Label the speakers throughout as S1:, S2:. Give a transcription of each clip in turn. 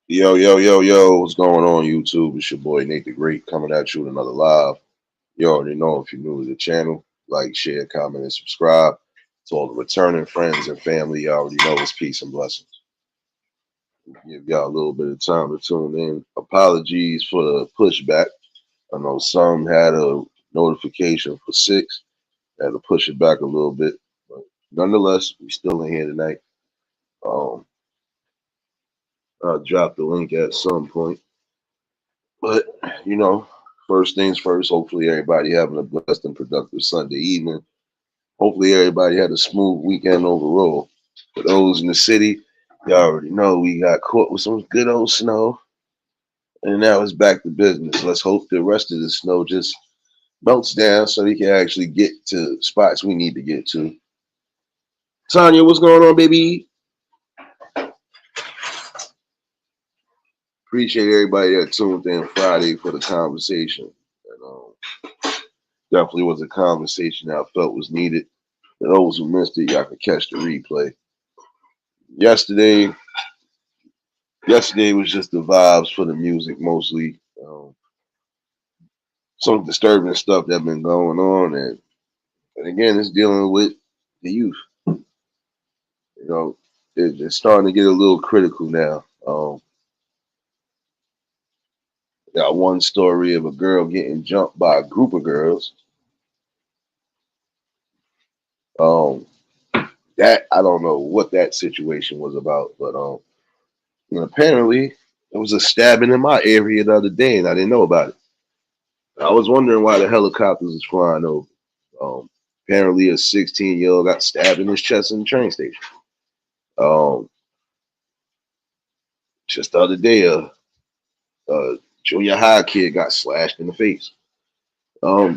S1: Yo, yo, yo, yo, what's going on, YouTube? It's your boy Nate the Great coming at you with another live. You already know if you're new to the channel, like, share, comment, and subscribe. To all the returning friends and family, you already know it's peace and blessings. Give y'all a little bit of time to tune in. Apologies for the pushback. I know some had a notification for 6, had to push it back a little bit, but nonetheless, we still in here tonight. Um, I'll drop the link at some point. But you know, first things first. Hopefully, everybody having a blessed and productive Sunday evening. Hopefully, everybody had a smooth weekend overall. For those in the city, y'all already know we got caught with some good old snow, and now it's back to business. Let's hope the rest of the snow just melts down so we can actually get to spots we need to get to. Tanya, what's going on, baby? Appreciate everybody that tuned in Friday for the conversation. And, definitely was a conversation that I felt was needed. For those who missed it, y'all can catch the replay. Yesterday, yesterday was just the vibes for the music mostly. Some disturbing stuff that been going on, and again, it's dealing with the youth. You know, it's starting to get a little critical now. Got one story of a girl getting jumped by a group of girls. Um, that I don't know what that situation was about, but and apparently it was a stabbing in my area the other day, and I didn't know about it. I was wondering why the helicopters was flying over. Apparently, a 16-year-old got stabbed in his chest in the train station. Um, just the other day, a junior high kid got slashed in the face.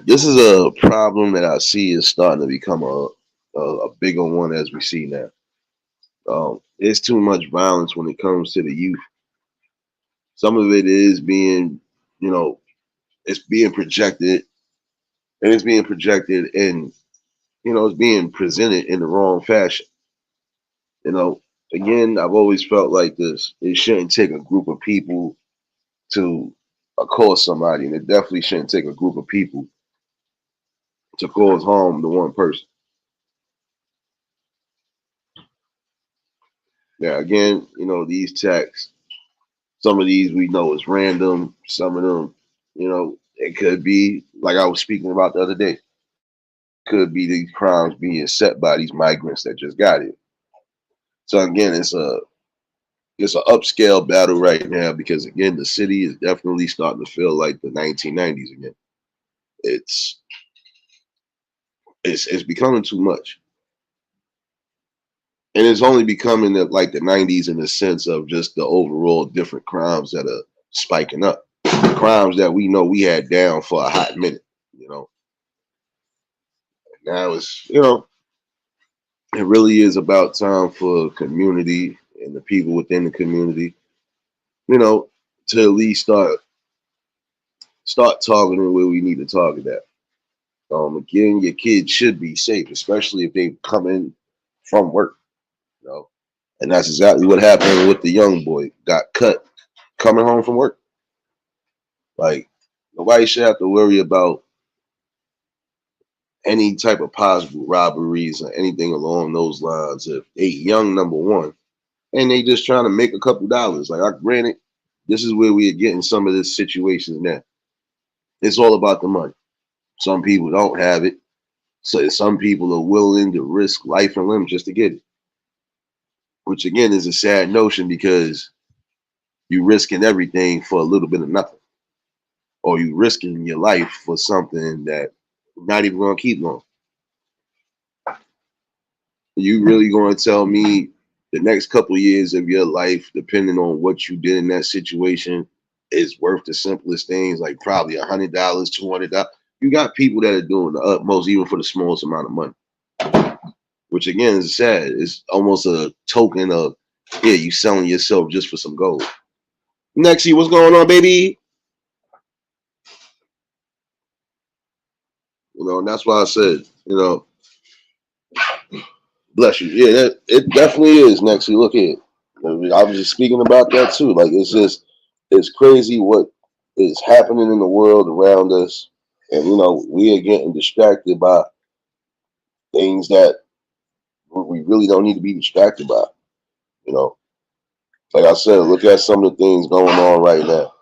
S1: This is a problem that I see is starting to become a bigger one as we see now. It's too much violence when it comes to the youth. Some of it is being, you know, it's being projected, and it's being projected, and it's being presented in the wrong fashion. You know, again, I've always felt like this. It shouldn't take a group of people to cause somebody, and it definitely shouldn't take a group of people to cause harm to one person. Now, again, these texts, some of these we know is random. Some of them, it could be like I was speaking about the other day. Could be these crimes being set by these migrants that just got here. So again, it's an upscale battle right now because again, the city is definitely starting to feel like the 1990s again. It's it's becoming too much, and it's only becoming like the 90s in the sense of just the overall different crimes that are spiking up, crimes that we know we had down for a hot minute. You know, now it really is about time for community and the people within the community, you know, to at least start targeting where we need to target at. Again, your kids should be safe, especially if they come in from work. You know, and that's exactly what happened with the young boy. Got cut coming home from work. Like nobody should have to worry about any type of possible robberies or anything along those lines. If they young, number one, and they just trying to make a couple dollars. Like I granted, this is where we are getting some of this situations now. It's all about the money. Some people don't have it. So some people are willing to risk life and limb just to get it. Which again is a sad notion because you risking everything for a little bit of nothing. Or you risking your life for something that not even gonna keep long. You really gonna tell me the next couple of years of your life, depending on what you did in that situation, is worth the simplest things, like probably $100, $200. You got people that are doing the utmost, even for the smallest amount of money. Which again is sad. It's almost a token of, yeah, you selling yourself just for some gold. Nexie, what's going on, baby? And that's why I said, bless you. Yeah, it definitely is, Nexie. Look here. I was just speaking about that too. Like it's crazy what is happening in the world around us, and we are getting distracted by things that we really don't need to be distracted by. You know, like I said, look at some of the things going on right now.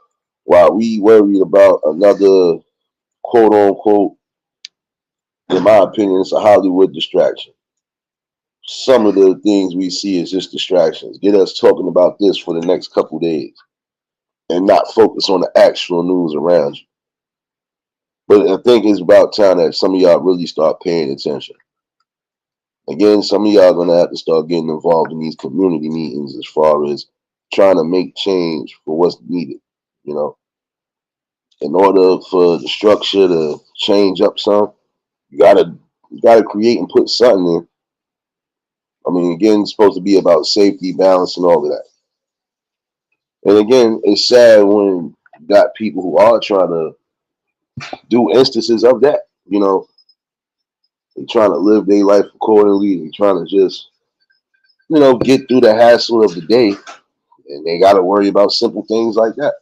S1: While we worried about another quote unquote, in my opinion, it's a Hollywood distraction. Some of the things we see is just distractions. Get us talking about this for the next couple days and not focus on the actual news around you. But I think it's about time that some of y'all really start paying attention. Again, some of y'all gonna have to start getting involved in these community meetings as far as trying to make change for what's needed. You know, in order for the structure to change up some, you gotta create and put something in. I mean, again, it's supposed to be about safety, balance, and all of that. And again, it's sad when you got people who are trying to do instances of that. They trying to live their life accordingly. They trying to just, get through the hassle of the day, and they got to worry about simple things like that.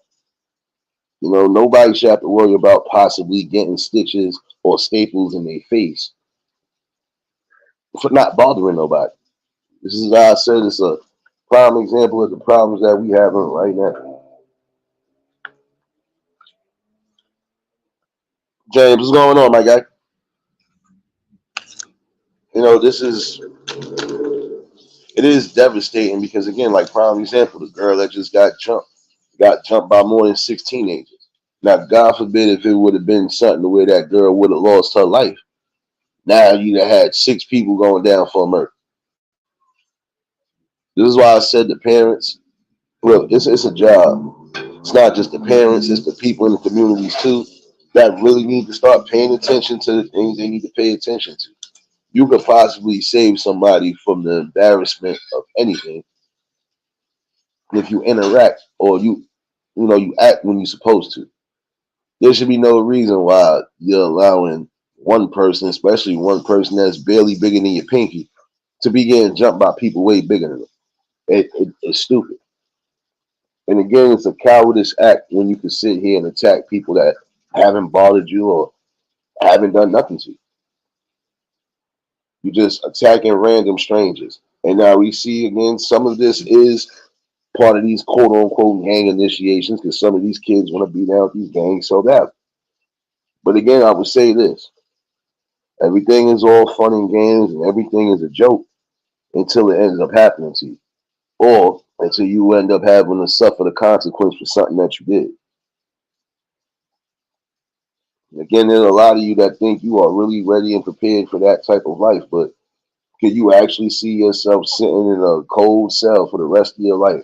S1: Nobody should have to worry about possibly getting stitches or staples in their face for not bothering nobody. This is why I said it's a prime example of the problems that we have right now. James, what's going on, my guy? This is it is devastating because again, like prime example, the girl that just got jumped by more than six teenagers. Now, God forbid if it would have been something where that girl would have lost her life. Now you'd have had six people going down for a murder. This is why I said the parents, look, it's a job. It's not just the parents, it's the people in the communities too that really need to start paying attention to the things they need to pay attention to. You could possibly save somebody from the embarrassment of anything if you interact or you act when you're supposed to. There should be no reason why you're allowing one person, especially one person that's barely bigger than your pinky, to be getting jumped by people way bigger than them. It's stupid. And again, it's a cowardice act when you can sit here and attack people that haven't bothered you or haven't done nothing to you. You're just attacking random strangers. And now we see again, some of this is part of these quote unquote gang initiations because some of these kids want to be down with these gangs so bad. But again, I would say this: everything is all fun and games and everything is a joke until it ends up happening to you, or until you end up having to suffer the consequence for something that you did. And again, there's a lot of you that think you are really ready and prepared for that type of life, but can you actually see yourself sitting in a cold cell for the rest of your life,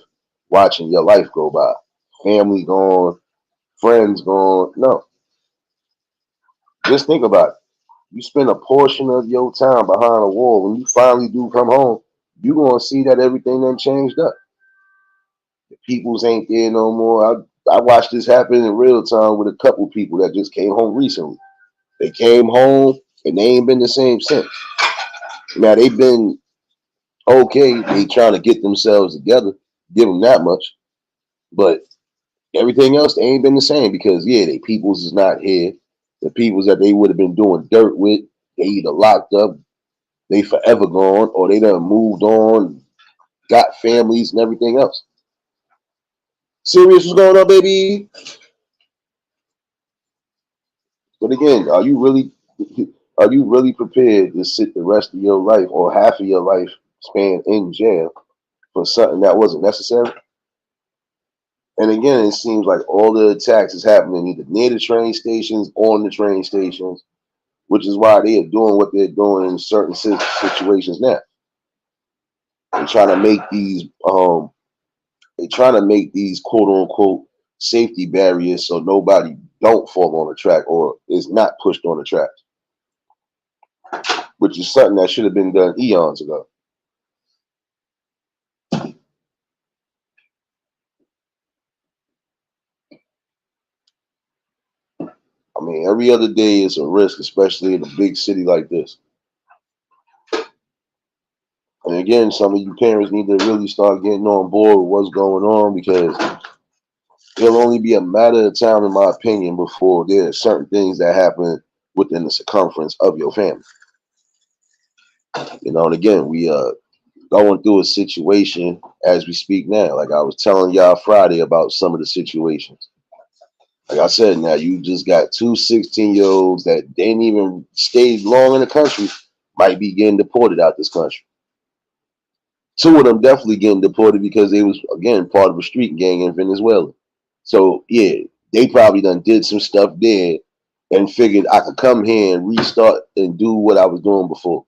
S1: watching your life go by? Family gone, friends gone. No. Just think about it. You spend a portion of your time behind a wall. When you finally do come home, you're going to see that everything done changed up. The peoples ain't there no more. I watched this happen in real time with a couple people that just came home recently. They came home and they ain't been the same since. Now they've been okay. They trying to get themselves together, give them that much. But everything else, they ain't been the same because, yeah, they peoples is not here. The peoples that they would have been doing dirt with, they either locked up, they forever gone, or they done moved on, got families and everything else. Serious, what's going on, baby? But again, are you really prepared to sit the rest of your life or half of your life span in jail for something that wasn't necessary? And again, it seems like all the attacks is happening either near the train stations, on the train stations, which is why they are doing what they're doing in certain situations now. They're trying to make these quote unquote safety barriers so nobody don't fall on the track or is not pushed on the track, which is something that should have been done eons ago. I mean, every other day is a risk, especially in a big city like this. And again, some of you parents need to really start getting on board with what's going on, because it'll only be a matter of time, in my opinion, before there are certain things that happen within the circumference of your family. And again, we going through a situation as we speak now. Like I was telling y'all Friday about some of the situations. Like I said, now you just got two 16-year-olds that didn't even stay long in the country, might be getting deported out this country. Two of them definitely getting deported because they was, again, part of a street gang in Venezuela. So yeah, they probably done did some stuff there and figured I could come here and restart and do what I was doing before.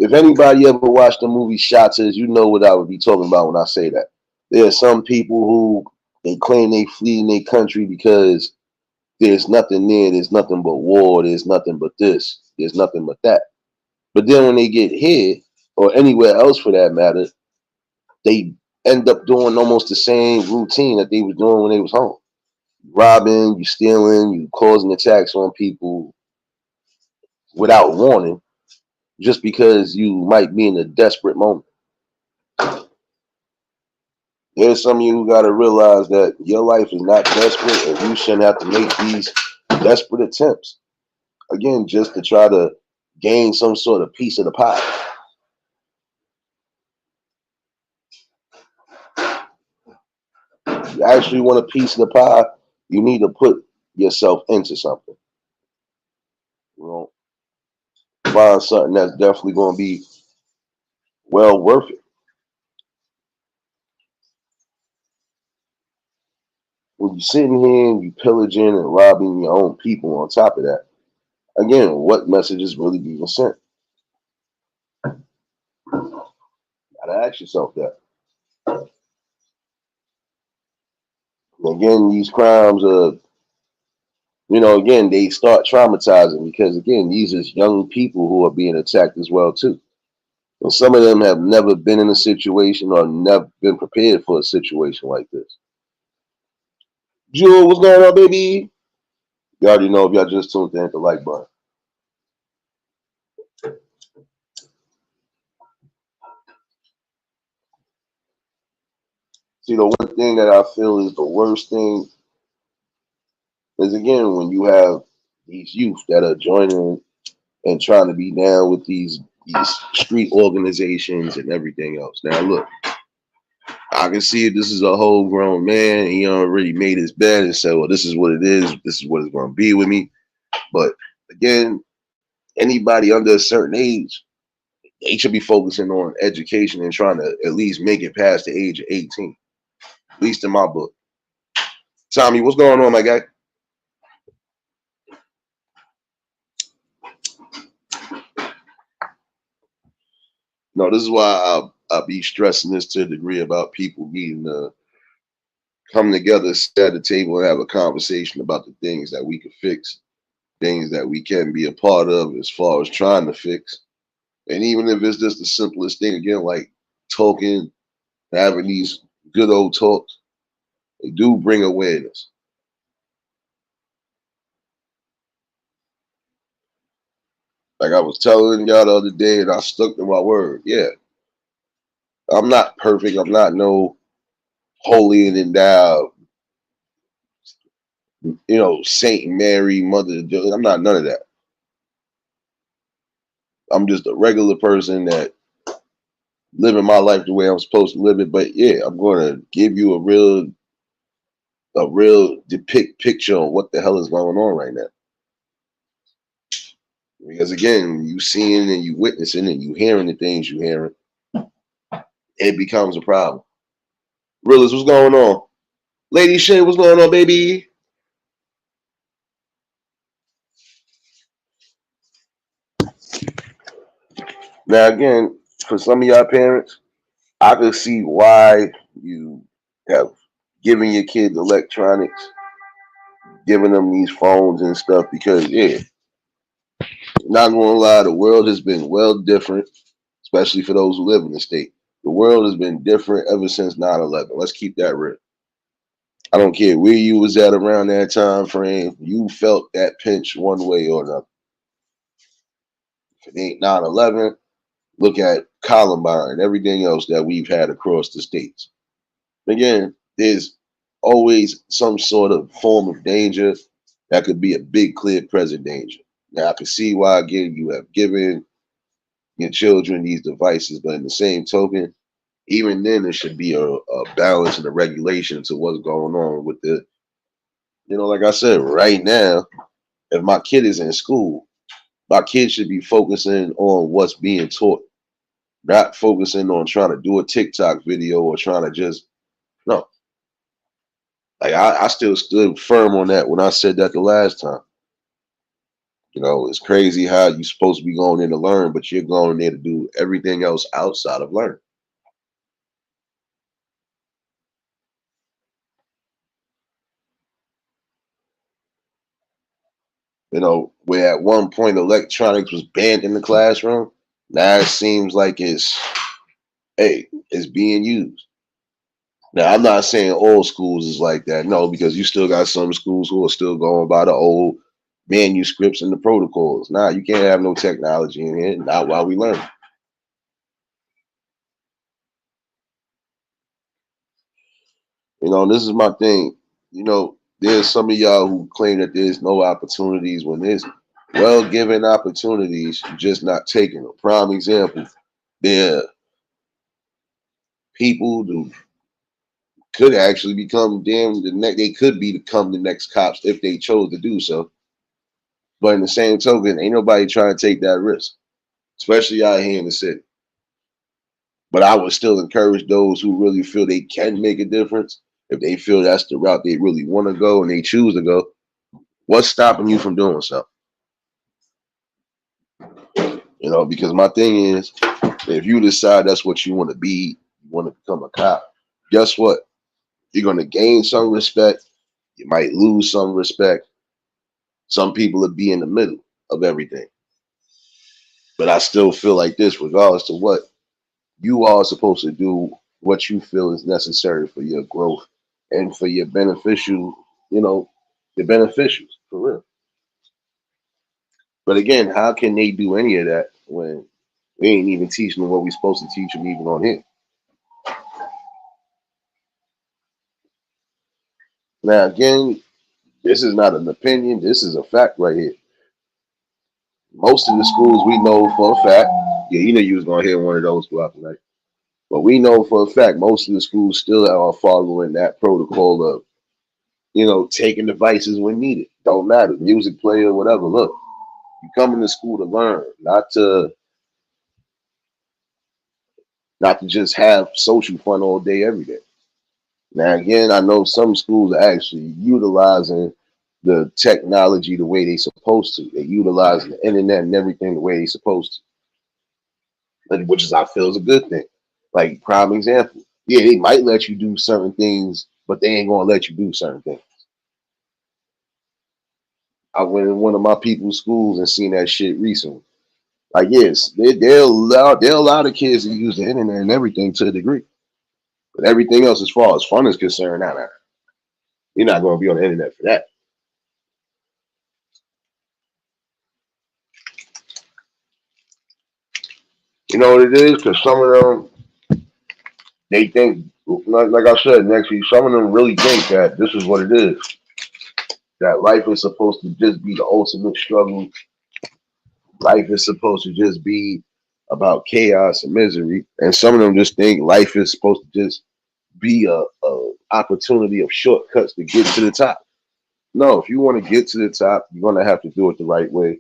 S1: If anybody ever watched the movie Shotters, you know what I would be talking about when I say that. There are some people who they claim they flee in their country because there's nothing there, there's nothing but war, there's nothing but this, there's nothing but that. But then when they get here, or anywhere else for that matter, they end up doing almost the same routine that they was doing when they was home. Robbing, you stealing, you causing attacks on people without warning, just because you might be in a desperate moment. There's some of you who got to realize that your life is not desperate, and you shouldn't have to make these desperate attempts, again, just to try to gain some sort of piece of the pie. If you actually want a piece of the pie, you need to put yourself into something. Find something that's definitely going to be well worth it. When you're sitting here and you pillaging and robbing your own people on top of that, again, what message is really being sent? Gotta ask yourself that. Again, these crimes are, again, they start traumatizing because, again, these are young people who are being attacked as well, too. And some of them have never been in a situation or never been prepared for a situation like this. Jewel, what's going on, baby? You already know if y'all just tuned in, hit the like button. See, the one thing that I feel is the worst thing is, again, when you have these youth that are joining and trying to be down with these street organizations and everything else. Now, look, I can see if this is a whole grown man and he already made his bed and said, well, this is what it is. This is what it's going to be with me. But again, anybody under a certain age, they should be focusing on education and trying to at least make it past the age of 18, at least in my book. Tommy, what's going on, my guy? No, this is why I'll be stressing this to a degree about people needing to come together, sit at the table, and have a conversation about the things that we could fix, things that we can be a part of as far as trying to fix. And even if it's just the simplest thing, again, like talking, having these good old talks, they do bring awareness. Like I was telling y'all the other day, and I stuck to my word. Yeah, I'm not perfect. I'm not no holy and endowed, Saint Mary, Mother of God. I'm not none of that. I'm just a regular person that living my life the way I'm supposed to live it. But yeah, I'm going to give you a real depict picture on what the hell is going on right now. Because again, you seeing and you witnessing and you hearing the things you hearing, it becomes a problem. Realist, what's going on? Lady Shay, what's going on, baby? Now again, for some of y'all parents, I could see why you have given your kids electronics, giving them these phones and stuff, because yeah, not gonna lie, the world has been well different, especially for those who live in the state. The world has been different ever since 9/11. Let's keep that real. I don't care where you was at around that time frame, you felt that pinch one way or another. If it ain't 9/11, Look at Columbine and everything else that we've had across the states. Again, there's always some sort of form of danger that could be a big, clear, present danger. Now, I can see why, again, you have given your children these devices, but in the same token, even then, there should be a balance and a regulation to what's going on with the, like I said, right now, if my kid is in school, my kid should be focusing on what's being taught, not focusing on trying to do a TikTok video or trying to just, no. Like I still stood firm on that when I said that the last time. It's crazy how you're supposed to be going in to learn, but you're going in there to do everything else outside of learning. Where at one point electronics was banned in the classroom, now it seems like it's being used. Now I'm not saying all schools is like that, no, because you still got some schools who are still going by the old manuscripts and the protocols. Nah, you can't have no technology in here, not while we learn. This is my thing. There's some of y'all who claim that there's no opportunities when there's well given opportunities, you're just not taking them. Prime example, there are people who could actually become they could become the next cops if they chose to do so. But in the same token, ain't nobody trying to take that risk, especially out here in the city. But I would still encourage those who really feel they can make a difference. If they feel that's the route they really want to go and they choose to go, what's stopping you from doing so? Because my thing is, if you decide that's what you want to be, you want to become a cop, guess what? You're going to gain some respect. You might lose some respect. Some people will be in the middle of everything. But I still feel like this, regardless to what, you are supposed to do what you feel is necessary for your growth and for your beneficial, your beneficials, for real. But again, how can they do any of that when we ain't even teaching them what we're supposed to teach them even on here? Now, again, this is not an opinion. This is a fact right here. Most of the schools we know for a fact, yeah, you was going to hear one of those throughout the night. But we know for a fact most of the schools still are following that protocol of, taking devices when needed. Don't matter, music player, whatever. Look, you come into school to learn, not to just have social fun all day, every day. Now, again, I know some schools are actually utilizing the technology the way they're supposed to. They're utilizing the internet and everything the way they're supposed to, which is I feel is a good thing. Like prime example, yeah, they might let you do certain things, but they ain't gonna let you do certain things. I went in one of my people's schools and seen that shit recently. Like, yes, they'll allow the kids to use the internet and everything to a degree, but everything else, as far as fun is concerned, you're not going to be on the internet for that. You know what it is? Because some of them, they think, like I said, next week, some of them really think that this is what it is. That life is supposed to just be the ultimate struggle. Life is supposed to just be about chaos and misery. And some of them just think life is supposed to just be a opportunity of shortcuts to get to the top. No, if you want to get to the top, you're going to have to do it the right way.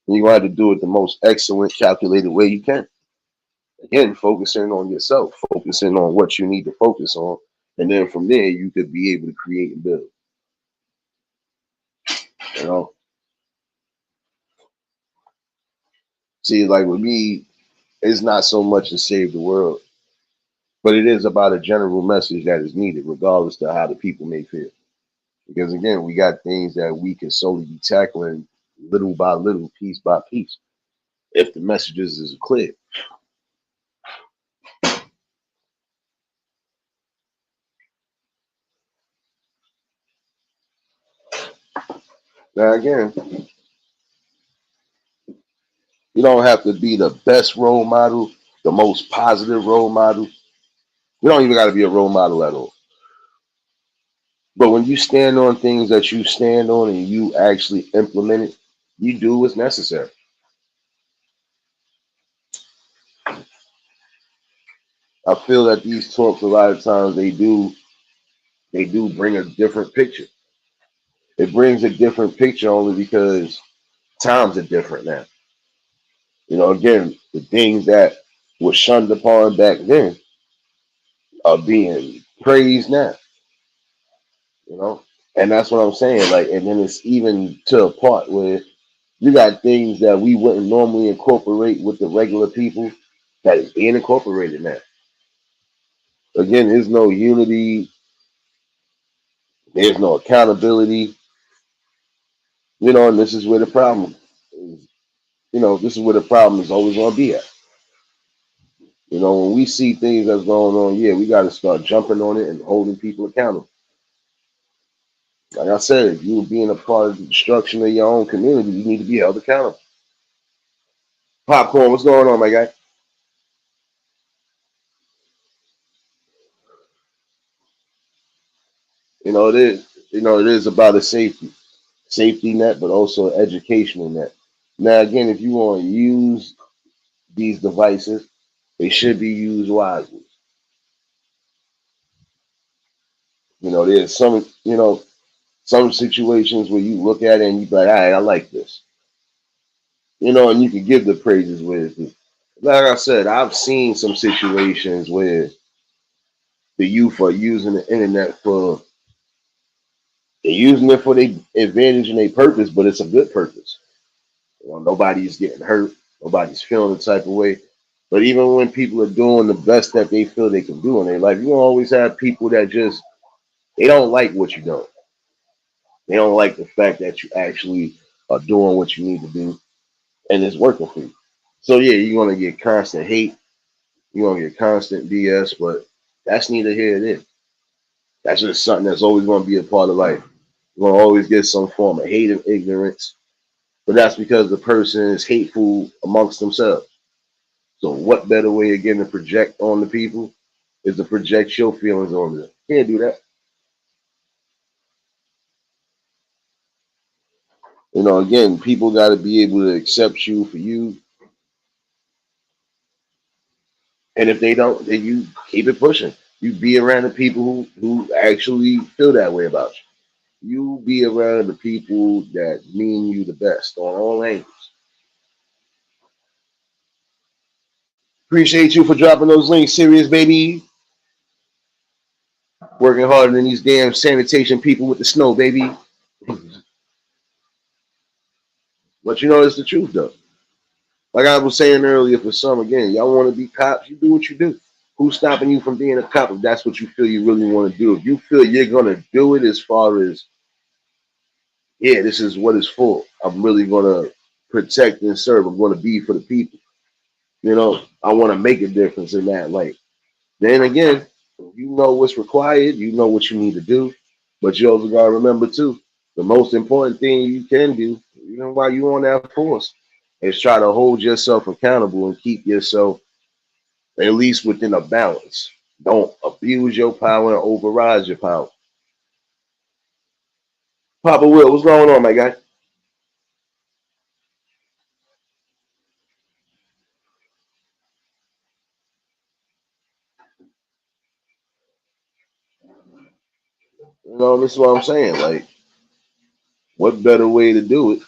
S1: And you're going to have to do it the most excellent, calculated way you can. Again, focusing on yourself, focusing on what you need to focus on. And then from there, you could be able to create and build. You know, see, like with me, it's not so much to save the world, but it is about a general message that is needed, regardless to how the people may feel. Because again, we got things that we can solely be tackling little by little, piece by piece, if the messages is clear. Now again, you don't have to be the best role model, the most positive role model. You don't even got to be a role model at all. But when you stand on things that you stand on and you actually implement it, you do what's necessary. I feel that these talks a lot of times they do bring a different picture. It brings a different picture only because times are different now. Again, the things that were shunned upon back then are being praised now. You know, and that's what I'm saying. Like, and then it's even to a part where you got things that we wouldn't normally incorporate with the regular people that is being incorporated now. Again, there's no unity, there's no accountability, and this is where the problem is. This is where the problem is always going to be at. When we see things that's going on, yeah, we got to start jumping on it and holding people accountable. Like I said, if you're being a part of the destruction of your own community, you need to be held accountable. Popcorn, what's going on, my guy? It is. It is about a safety net, but also an educational net. Now, again, if you want to use these devices, they should be used wisely. There's some situations where you look at it and you be like, all right, I like this. And you can give the praises with it. Like I said, I've seen some situations where the youth are using the internet they're using it for their advantage and their purpose, but it's a good purpose. Nobody's getting hurt, nobody's feeling the type of way. But even when people are doing the best that they feel they can do in their life, you always have people that just they don't like what you're doing. They don't like the fact that you actually are doing what you need to do and it's working for you. So yeah, you're gonna get constant hate, you're gonna get constant BS, but that's neither here nor there. That's just something that's always gonna be a part of life. You're gonna always get some form of hate and ignorance, but that's because the person is hateful amongst themselves. So what better way again to project on the people is to project your feelings on them. Can't do that. Again, people got to be able to accept you for you, and if they don't, then you keep it pushing. You be around the people who actually feel that way about you. You be around the people that mean you the best on all angles. Appreciate you for dropping those links, serious baby. Working harder than these damn sanitation people with the snow, baby. But it's the truth though. Like I was saying earlier, for some again, y'all want to be cops, you do what you do. Who's stopping you from being a cop if that's what you feel you really want to do? If you feel you're gonna do it as far as, yeah, this is what it's for. I'm really gonna protect and serve. I'm gonna be for the people. I want to make a difference in that. Like then again, you know what's required. You know what you need to do, but you also gotta remember too, the most important thing you can do, while you on that force, is try to hold yourself accountable and keep yourself at least within a balance. Don't abuse your power and override your power. Papa Will, what's going on, my guy? This is what I'm saying. Like, what better way to do it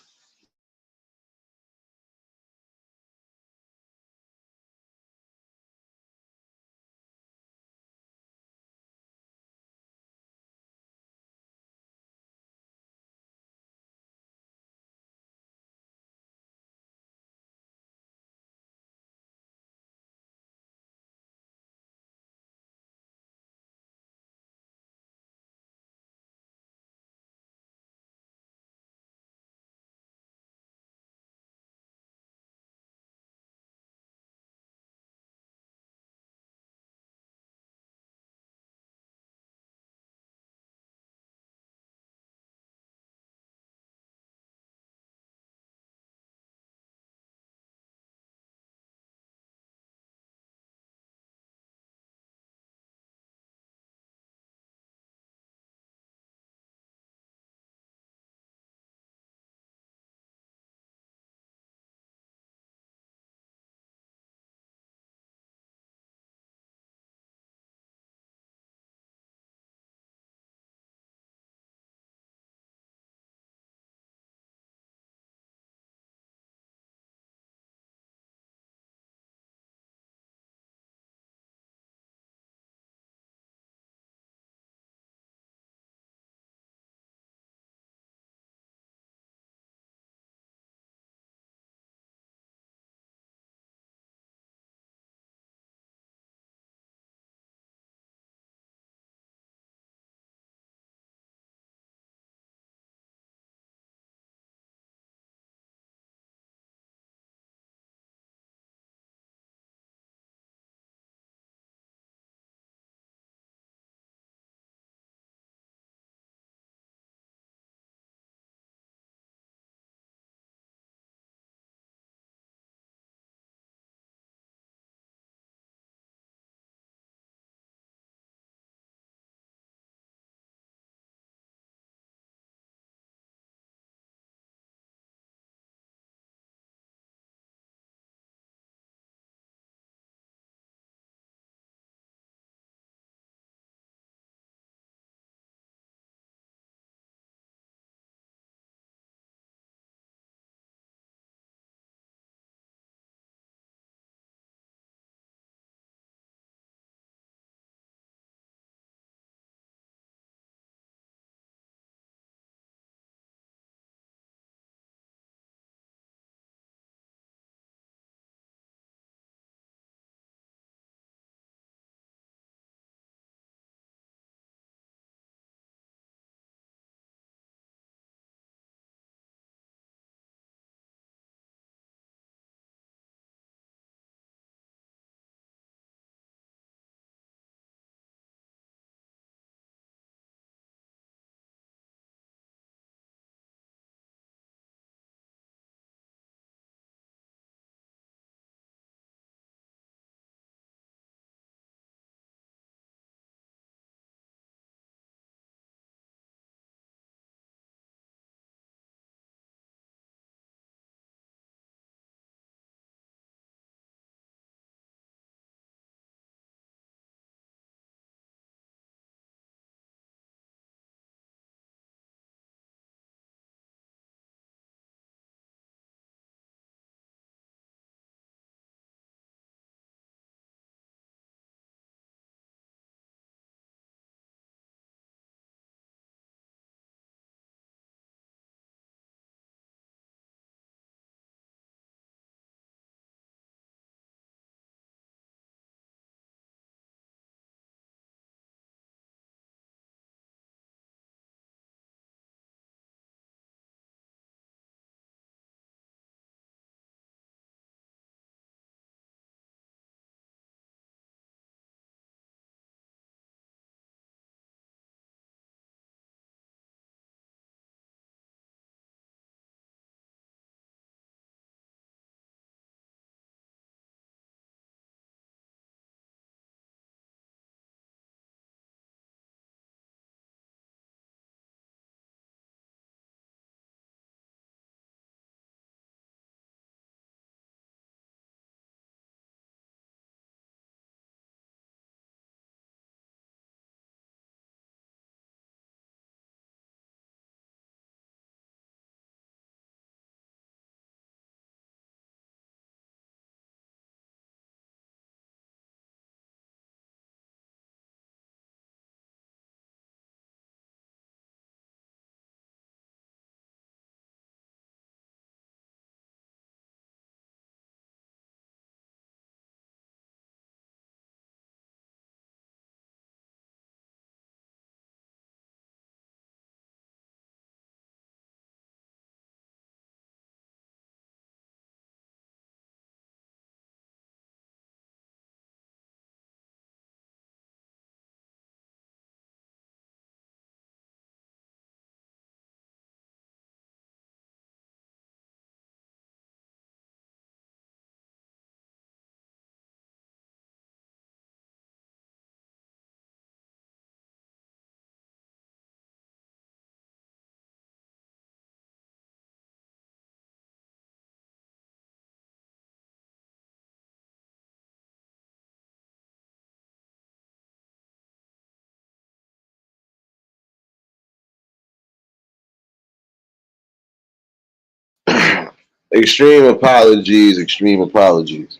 S1: Extreme apologies, extreme apologies.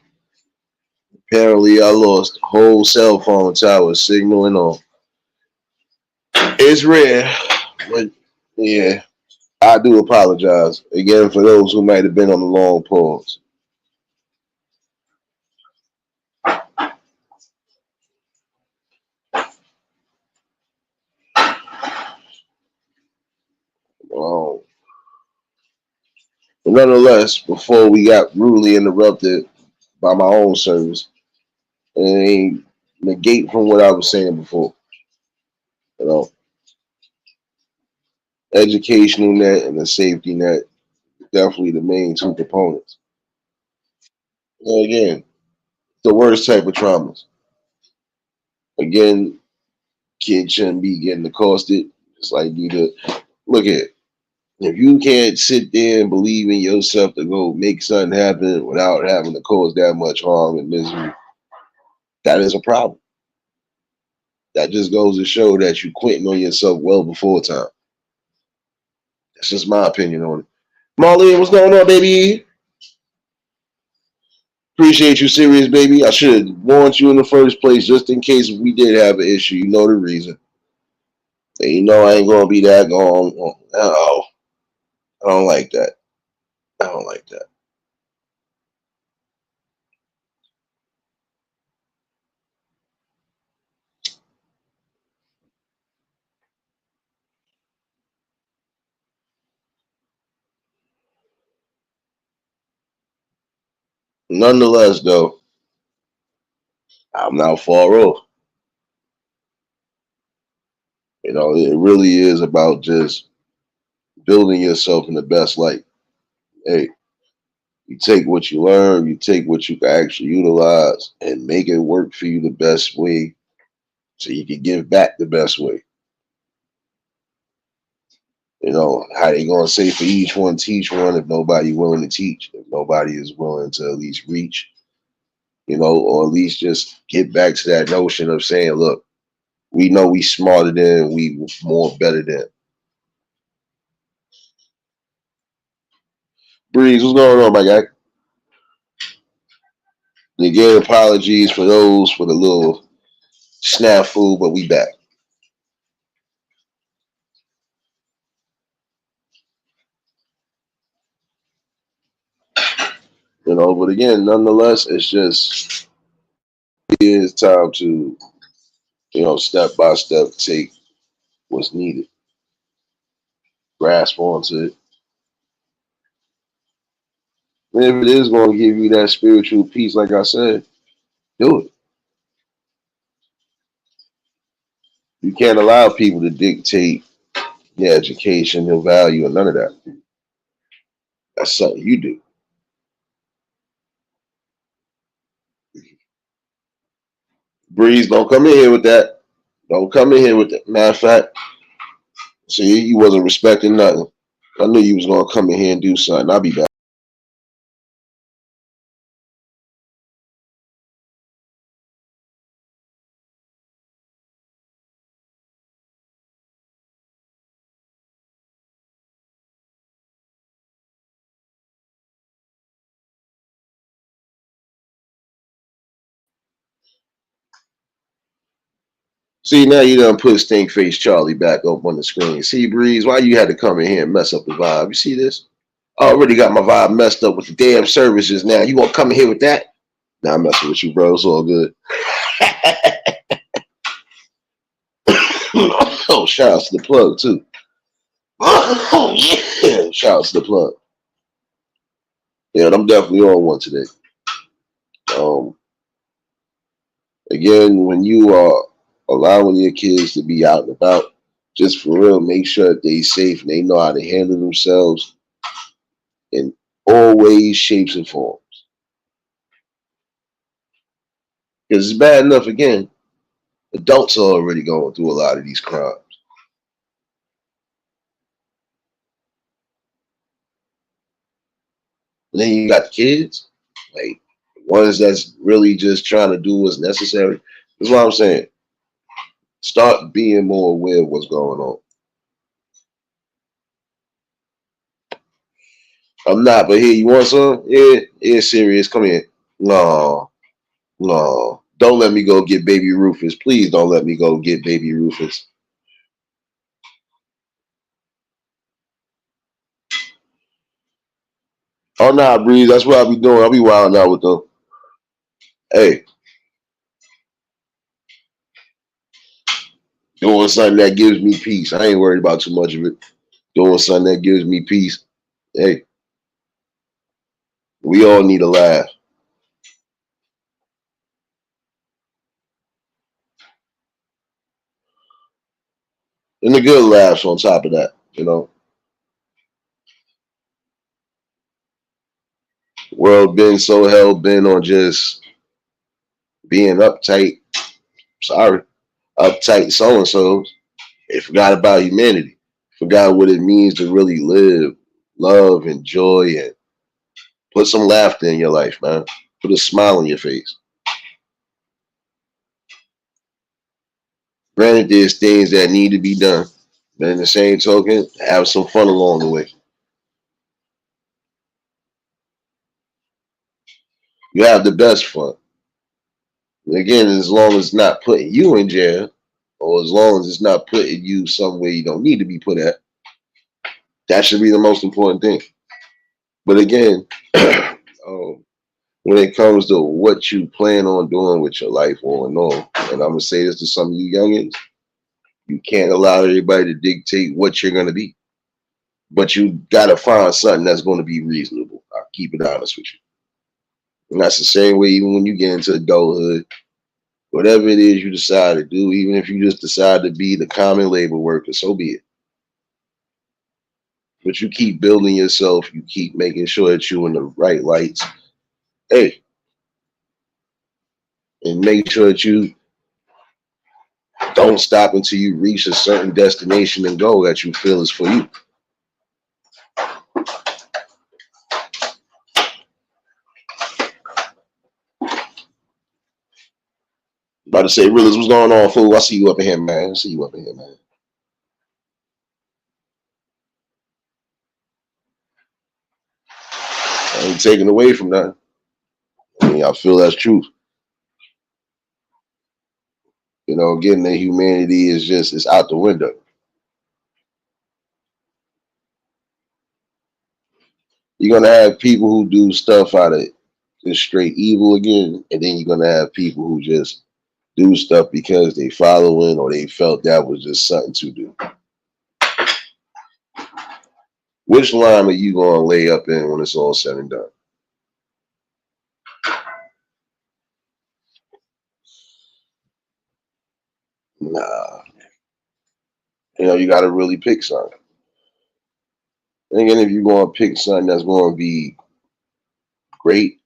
S1: Apparently, I lost whole cell phone tower signal and all. It's rare, but yeah, I do apologize again for those who might have been on the long pause. Um, but nonetheless, before we got rudely interrupted by my own service, and negate from what I was saying before, you know, educational net and the safety net, definitely the main two components. And again, the worst type of traumas. Again, kids shouldn't be getting accosted. It's like you to look at it. If you can't sit there and believe in yourself to go make something happen without having to cause that much harm and misery, that is a problem. That just goes to show that you quitting on yourself well before time. That's just my opinion on it. Marlene, what's going on, baby? Appreciate you, serious baby. I should have warned you in the first place just in case we did have an issue. You know the reason. And you know I ain't gonna be that gone. Oh, I don't like that. I don't like that. Nonetheless, though, I'm not far off. You know, it really is about just building yourself in the best light. Hey, you take what you learn, you take what you can actually utilize, and make it work for you the best way, so you can give back the best way. You know how they gonna say for each one teach one if nobody willing to teach, if nobody is willing to at least reach, you know, or at least just get back to that notion of saying, look, we know we smarter than, we more better than. Breeze, what's going on, my guy? And again, apologies for those for the little snafu, but we back. You know, but again, nonetheless, it's just it is time to, you know, step by step take what's needed, grasp onto it. And if it is going to give you that spiritual peace, like I said, do it. You can't allow people to dictate your education, your value, and none of that. That's something you do. Breeze, don't come in here with that. Don't come in here with that. Matter of fact, see, you wasn't respecting nothing. I knew you was gonna come in here and do something. I'll be back. See, now you done put Stink Face Charlie back up on the screen. See, Breeze, why you had to come in here and mess up the vibe? You see this? I already got my vibe messed up with the damn services now. You gonna come in here with that? Nah, I'm messing with you, bro. It's all good. Oh, shout out to the plug, too. Oh, yeah. Shout out to the plug. Yeah, I'm definitely on one today. Um, Again, when you are allowing your kids to be out and about, just for real, make sure that they safe and they know how to handle themselves in all ways, shapes, and forms. Because it's bad enough, again, adults are already going through a lot of these crimes. And then you got the kids, like ones that's really just trying to do what's necessary. That's what I'm saying. Start being more aware of what's going on. I'm not, but here, you want some? Yeah, yeah, serious. Come here. No, no. Don't let me go get baby Rufus. Please don't let me go get baby Rufus. Oh nah, Breeze. That's what I be doing. I be wilding out with them. Hey, doing something that gives me peace. I ain't worried about too much of it. Doing something that gives me peace. Hey, we all need a laugh. And the good laughs on top of that. World been so hell bent on just being uptight. Sorry, uptight so and so's. They forgot about humanity. Forgot what it means to really live, love, enjoy, and put some laughter in your life, man. Put a smile on your face. Granted, there's things that need to be done, but in the same token, have some fun along the way. You have the best fun. Again, as long as it's not putting you in jail, or as long as it's not putting you somewhere you don't need to be put at, that should be the most important thing. But again, when it comes to what you plan on doing with your life all in all, and I'm gonna say this to some of you youngins, you can't allow everybody to dictate what you're gonna be. But you gotta find something that's gonna be reasonable. I'll keep it honest with you. And that's the same way even when you get into adulthood, whatever it is you decide to do, even if you just decide to be the common labor worker, so be it. But you keep building yourself, you keep making sure that you're in the right lights. Hey, and make sure that you don't stop until you reach a certain destination and goal that you feel is for you. About to say, Realist, what's going on, fool? I see you up in here, man. I see you up in here, man. I ain't taking away from that. I mean, I feel that's truth. Getting the humanity is just it's out the window. You're gonna have people who do stuff out of just straight evil again, and then you're gonna have people who just do stuff because they following or they felt that was just something to do. Which line are you gonna lay up in when it's all said and done? Nah, you got to really pick something. And again, if you're going to pick something that's going to be great,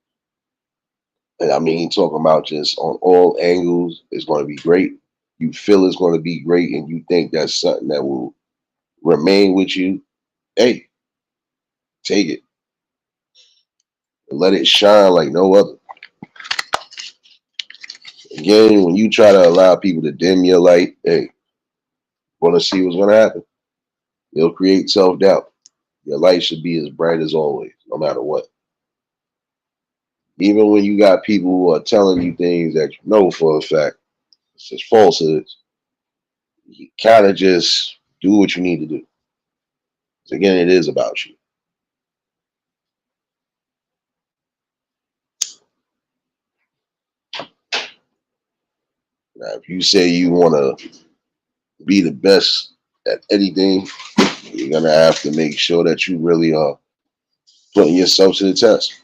S1: and I mean, talking about just on all angles, it's going to be great. You feel it's going to be great, and you think that's something that will remain with you. Hey, take it and let it shine like no other. Again, when you try to allow people to dim your light, hey, want to see what's going to happen. It'll create self doubt. Your light should be as bright as always, no matter what. Even when you got people who are telling you things that you know for a fact, it's just falsehoods. You kind of just do what you need to do. 'Cause again, it is about you. Now, if you say you want to be the best at anything, you're gonna have to make sure that you really are putting yourself to the test.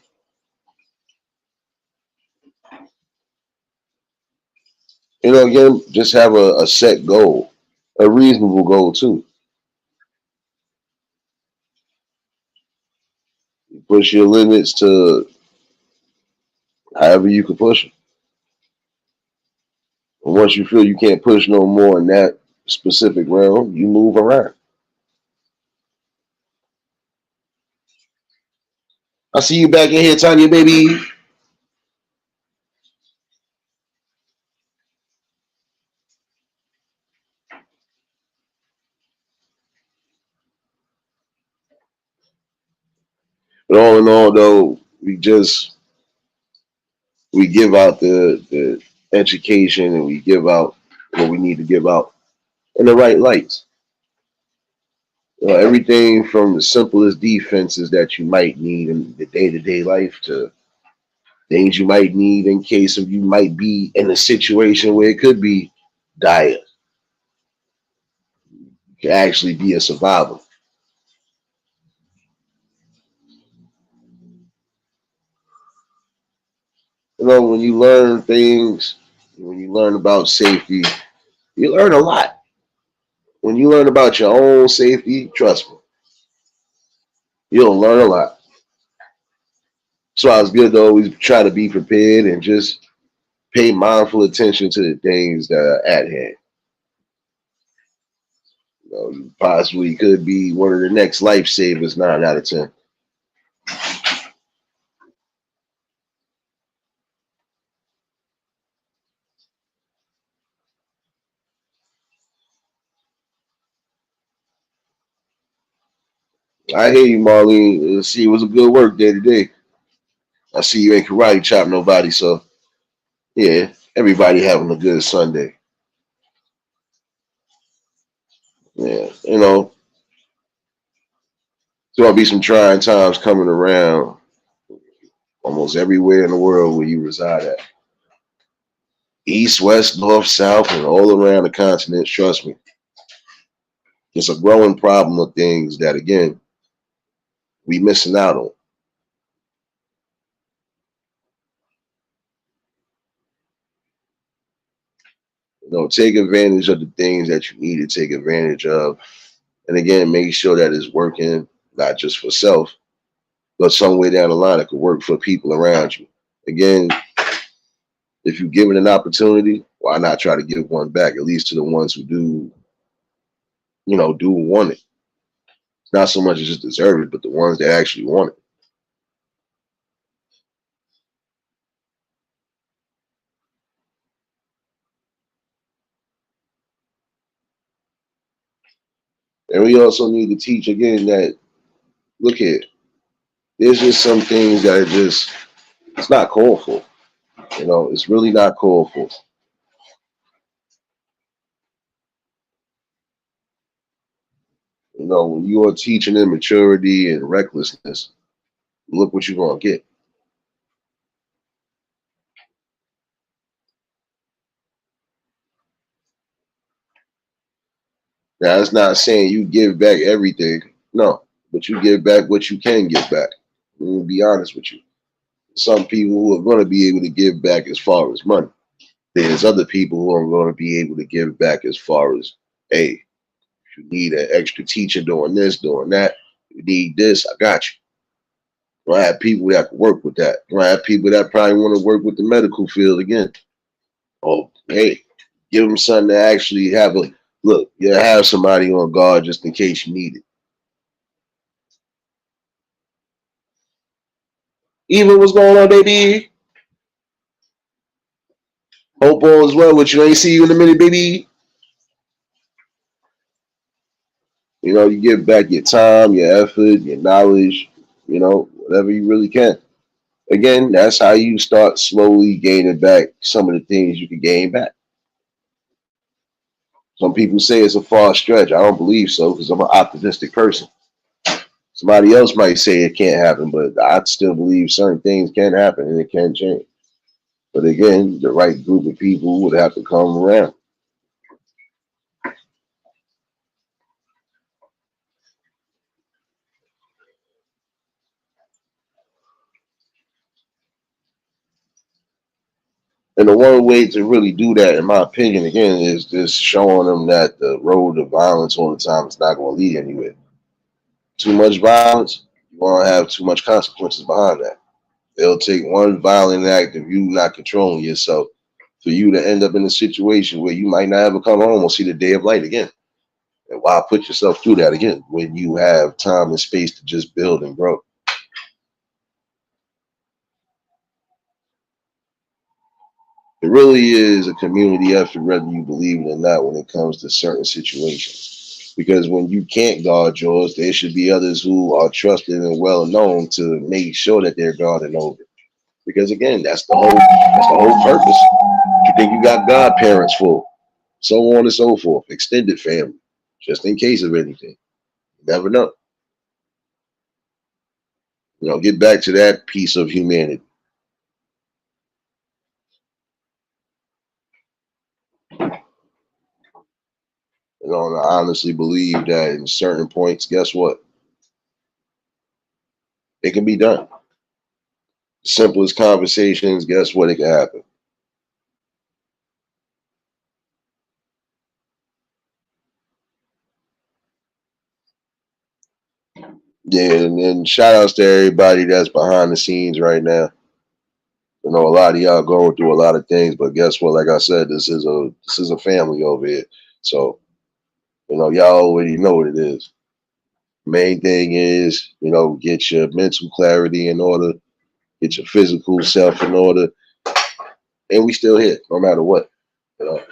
S1: Again, just have a set goal, a reasonable goal too. Push your limits to however you can push them. And once you feel you can't push no more in that specific realm, you move around. I see you back in here, Tanya, baby. But all in all, though, we give out the education and we give out what we need to give out in the right lights. Everything from the simplest defenses that you might need in the day to day life to things you might need in case of you might be in a situation where it could be dire, can actually be a survivor. When you learn things, when you learn about safety, you learn a lot. When you learn about your own safety, trust me, you'll learn a lot. So it's good to always try to be prepared and just pay mindful attention to the things that are at hand. You possibly could be one of the next lifesavers 9 out of 10. I hear you, Marlene. See, it was a good work day today. I see you ain't karate chop nobody, so yeah, everybody having a good Sunday. Yeah, there's gonna be some trying times coming around almost everywhere in the world where you reside at. East, west, north, south, and all around the continent. Trust me, it's a growing problem of things that again we missing out on. Take advantage of the things that you need to take advantage of, and again, make sure that it's working not just for self, but somewhere down the line it could work for people around you. Again, if you give it an opportunity, why not try to give one back, at least to the ones who do want it. It's not so much as just deserve it, but the ones that actually want it. And we also need to teach again that look here, there's just some things that are just it's not called for. It's really not called for. When you are teaching immaturity and recklessness, look what you're gonna get. Now, it's not saying you give back everything, no, but you give back what you can give back. I'm gonna be honest with you. Some people who are going to be able to give back as far as money. There's other people who are going to be able to give back as far as, hey, if you need an extra teacher doing this, doing that, you need this, I got you. I have people that can work with that. I have people that probably want to work with the medical field again. Oh, hey, give them something to actually have a look. You have somebody on guard just in case you need it. Even what's going on, baby? Hope all is well with you. Ain't see you in a minute, baby. You give back your time, your effort, your knowledge, whatever you really can. Again, that's how you start slowly gaining back some of the things you can gain back. Some people say it's a far stretch. I don't believe so because I'm an optimistic person. Somebody else might say it can't happen, but I still believe certain things can happen and it can change. But again, the right group of people would have to come around. And the one way to really do that, in my opinion, again, is just showing them that the road to violence all the time is not going to lead anywhere. Too much violence, you're going to have too much consequences behind that. It'll take one violent act of you not controlling yourself for you to end up in a situation where you might not ever come home or see the day of light again. And why put yourself through that again when you have time and space to just build and grow? It really is a community effort, whether you believe it or not, when it comes to certain situations. Because when you can't guard yours, there should be others who are trusted and well known to make sure that they're guarding over. Because again, that's the whole purpose. You think you got godparents for, so on and so forth, extended family, just in case of anything. You never know. Get back to that piece of humanity. And I honestly believe that in certain points, guess what? It can be done. Simplest conversations, guess what? It can happen. Yeah, and shout outs to everybody that's behind the scenes right now. A lot of y'all going through a lot of things, but guess what? Like I said, this is a family over here. So, y'all already know what it is. Main thing is, get your mental clarity in order, get your physical self in order, and we still here, no matter what. You know,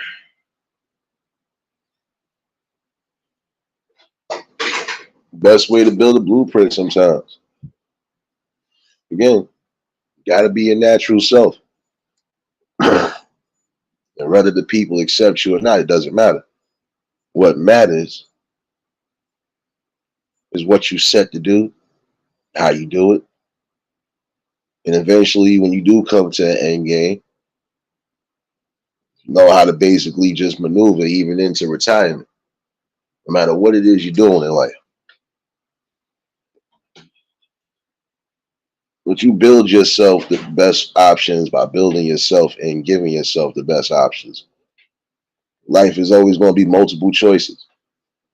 S1: best way to build a blueprint sometimes. Again, gotta be your natural self. And whether the people accept you or not, it doesn't matter. What matters is what you set to do, how you do it, and eventually, when you do come to an end game, know how to basically just maneuver even into retirement, no matter what it is you're doing in life. But you build yourself the best options by building yourself and giving yourself the best options. Life is always going to be multiple choices.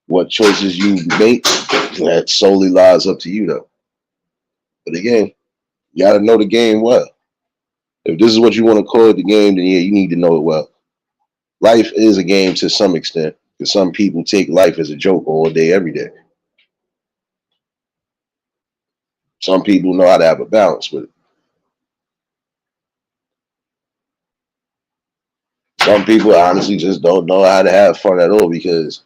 S1: What choices you make, that solely lies up to you, though. But again, you got to know the game well. If this is what you want to call it the game, then yeah, you need to know it well. Life is a game to some extent, because some people take life as a joke all day, every day. Some people know how to have a balance with it. Some people honestly just don't know how to have fun at all because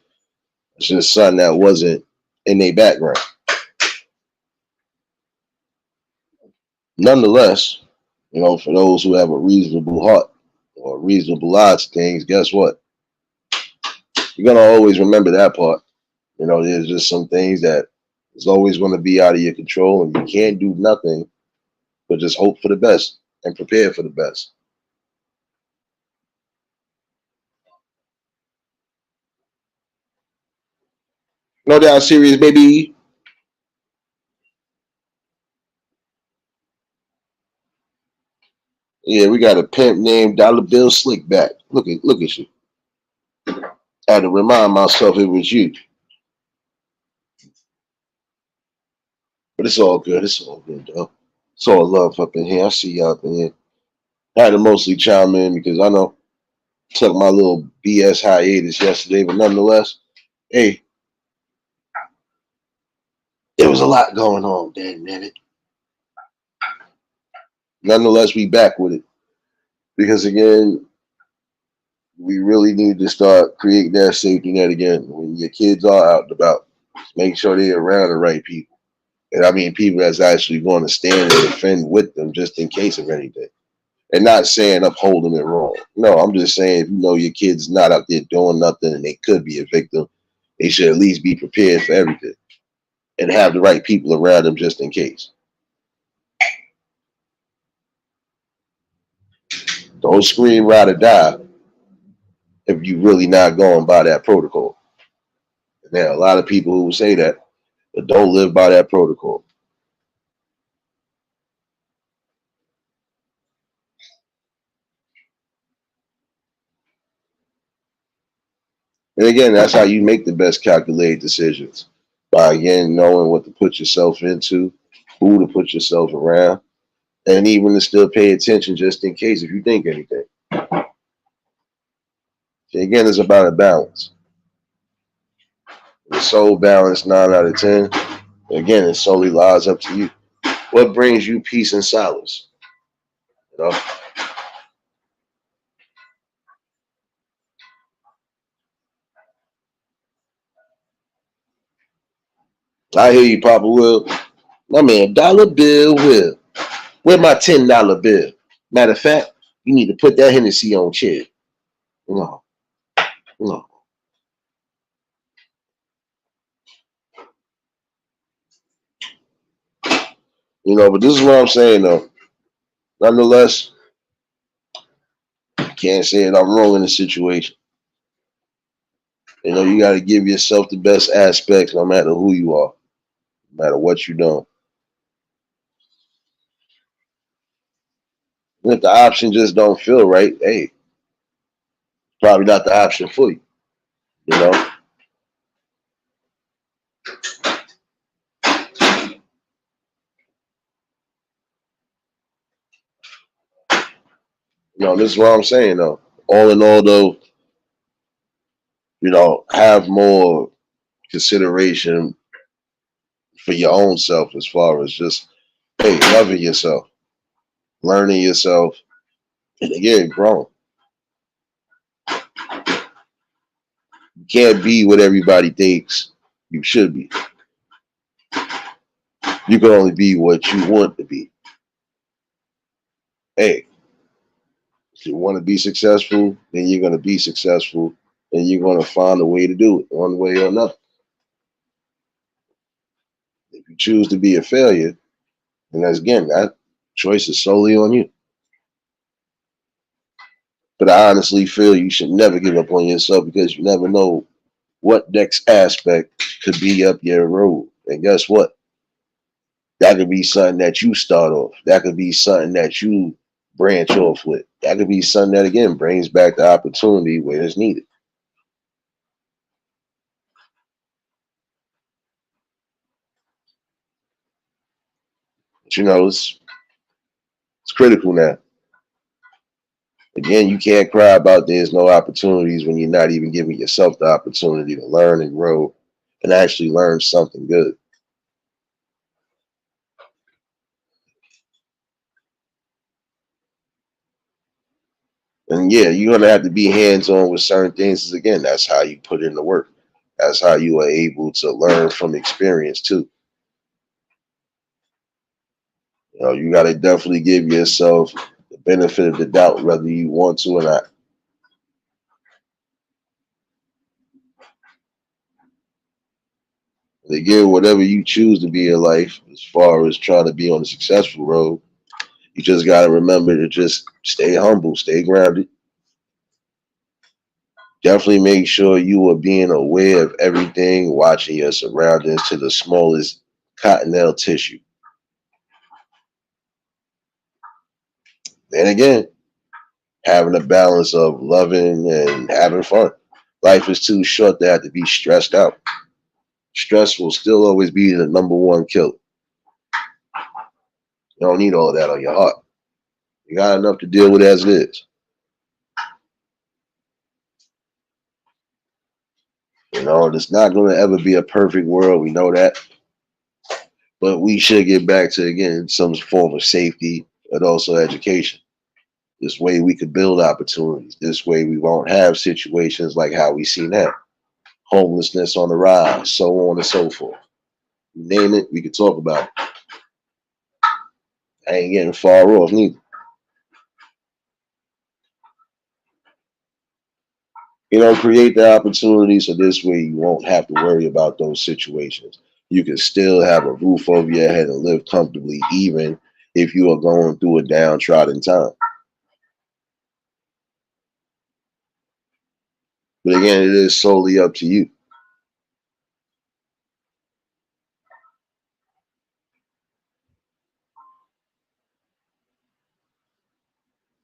S1: it's just something that wasn't in their background. Nonetheless, for those who have a reasonable heart or reasonable eye to things, guess what? You're gonna always remember that part. There's just some things that is always going to be out of your control, and you can't do nothing but just hope for the best and prepare for the best. No doubt, serious, baby. Yeah, we got a pimp named Dollar Bill Slickback. Look at you. I had to remind myself it was you, but it's all good. It's all good, though. It's all love up in here. I see y'all up in here. I had to mostly chime in because I know took my little BS hiatus yesterday, but nonetheless, hey, there was a lot going on, damn it. Nonetheless, we back with it because again, we really need to start creating that safety net again. When your kids are out and about, make sure they're around the right people. And I mean people that's actually going to stand and defend with them just in case of anything. And not saying upholding it wrong. No, I'm just saying if you know your kid's not out there doing nothing and they could be a victim, they should at least be prepared for everything and have the right people around them just in case. Don't scream ride or die if you really not going by that protocol. Now, a lot of people who say that, but don't live by that protocol. And again, that's how you make the best calculated decisions by again knowing what to put yourself into, who to put yourself around, and even to still pay attention just in case if you think anything. So again, it's about a balance. The soul balance 9 out of 10. Again, it solely lies up to you. What brings you peace and solace? You know, I hear you, Papa Will. My man, Dollar Bill Will. Where my $10 bill? Matter of fact, you need to put that Hennessy on chair. No, no. But this is what I'm saying though. Nonetheless, can't say that I'm wrong in the situation. You got to give yourself the best aspects no matter who you are, no matter what you're doing. And if the option just don't feel right, hey, probably not the option for you. You know, this is what I'm saying though. All in all, though, have more consideration for your own self as far as just, hey, loving yourself, learning yourself, and again, growing. You can't be what everybody thinks you should be. You can only be what you want to be. Hey, if you want to be successful, then you're going to be successful, and you're going to find a way to do it one way or another. If you choose to be a failure, and that's again, that choice is solely on you. But I honestly feel you should never give up on yourself because you never know what next aspect could be up your road. And guess what? That could be something that you start off. That could be something that you branch off with. That could be something that again brings back the opportunity where it's needed. But it's critical now. Again, you can't cry about there's no opportunities when you're not even giving yourself the opportunity to learn and grow and actually learn something good. And yeah, you're gonna have to be hands on with certain things. Again, that's how you put in the work. That's how you are able to learn from experience too. You got to definitely give yourself the benefit of the doubt, whether you want to or not. And again, whatever you choose to be in life, as far as trying to be on a successful road, you just got to remember to just stay humble, stay grounded. Definitely make sure you are being aware of everything, watching your surroundings to the smallest cottonelle tissue. And again, having a balance of loving and having fun. Life is too short to have to be stressed out. Stress will still always be the number one killer. You don't need all of that on your heart. You got enough to deal with as it is. It's not going to ever be a perfect world. We know that. But we should get back to, again, some form of safety and also education. This way we could build opportunities. This way we won't have situations like how we see now. Homelessness on the rise, so on and so forth. You name it, we could talk about it. I ain't getting far off neither. Create the opportunity so this way you won't have to worry about those situations. You can still have a roof over your head and live comfortably, even if you are going through a downtrodden time. But again, it is solely up to you.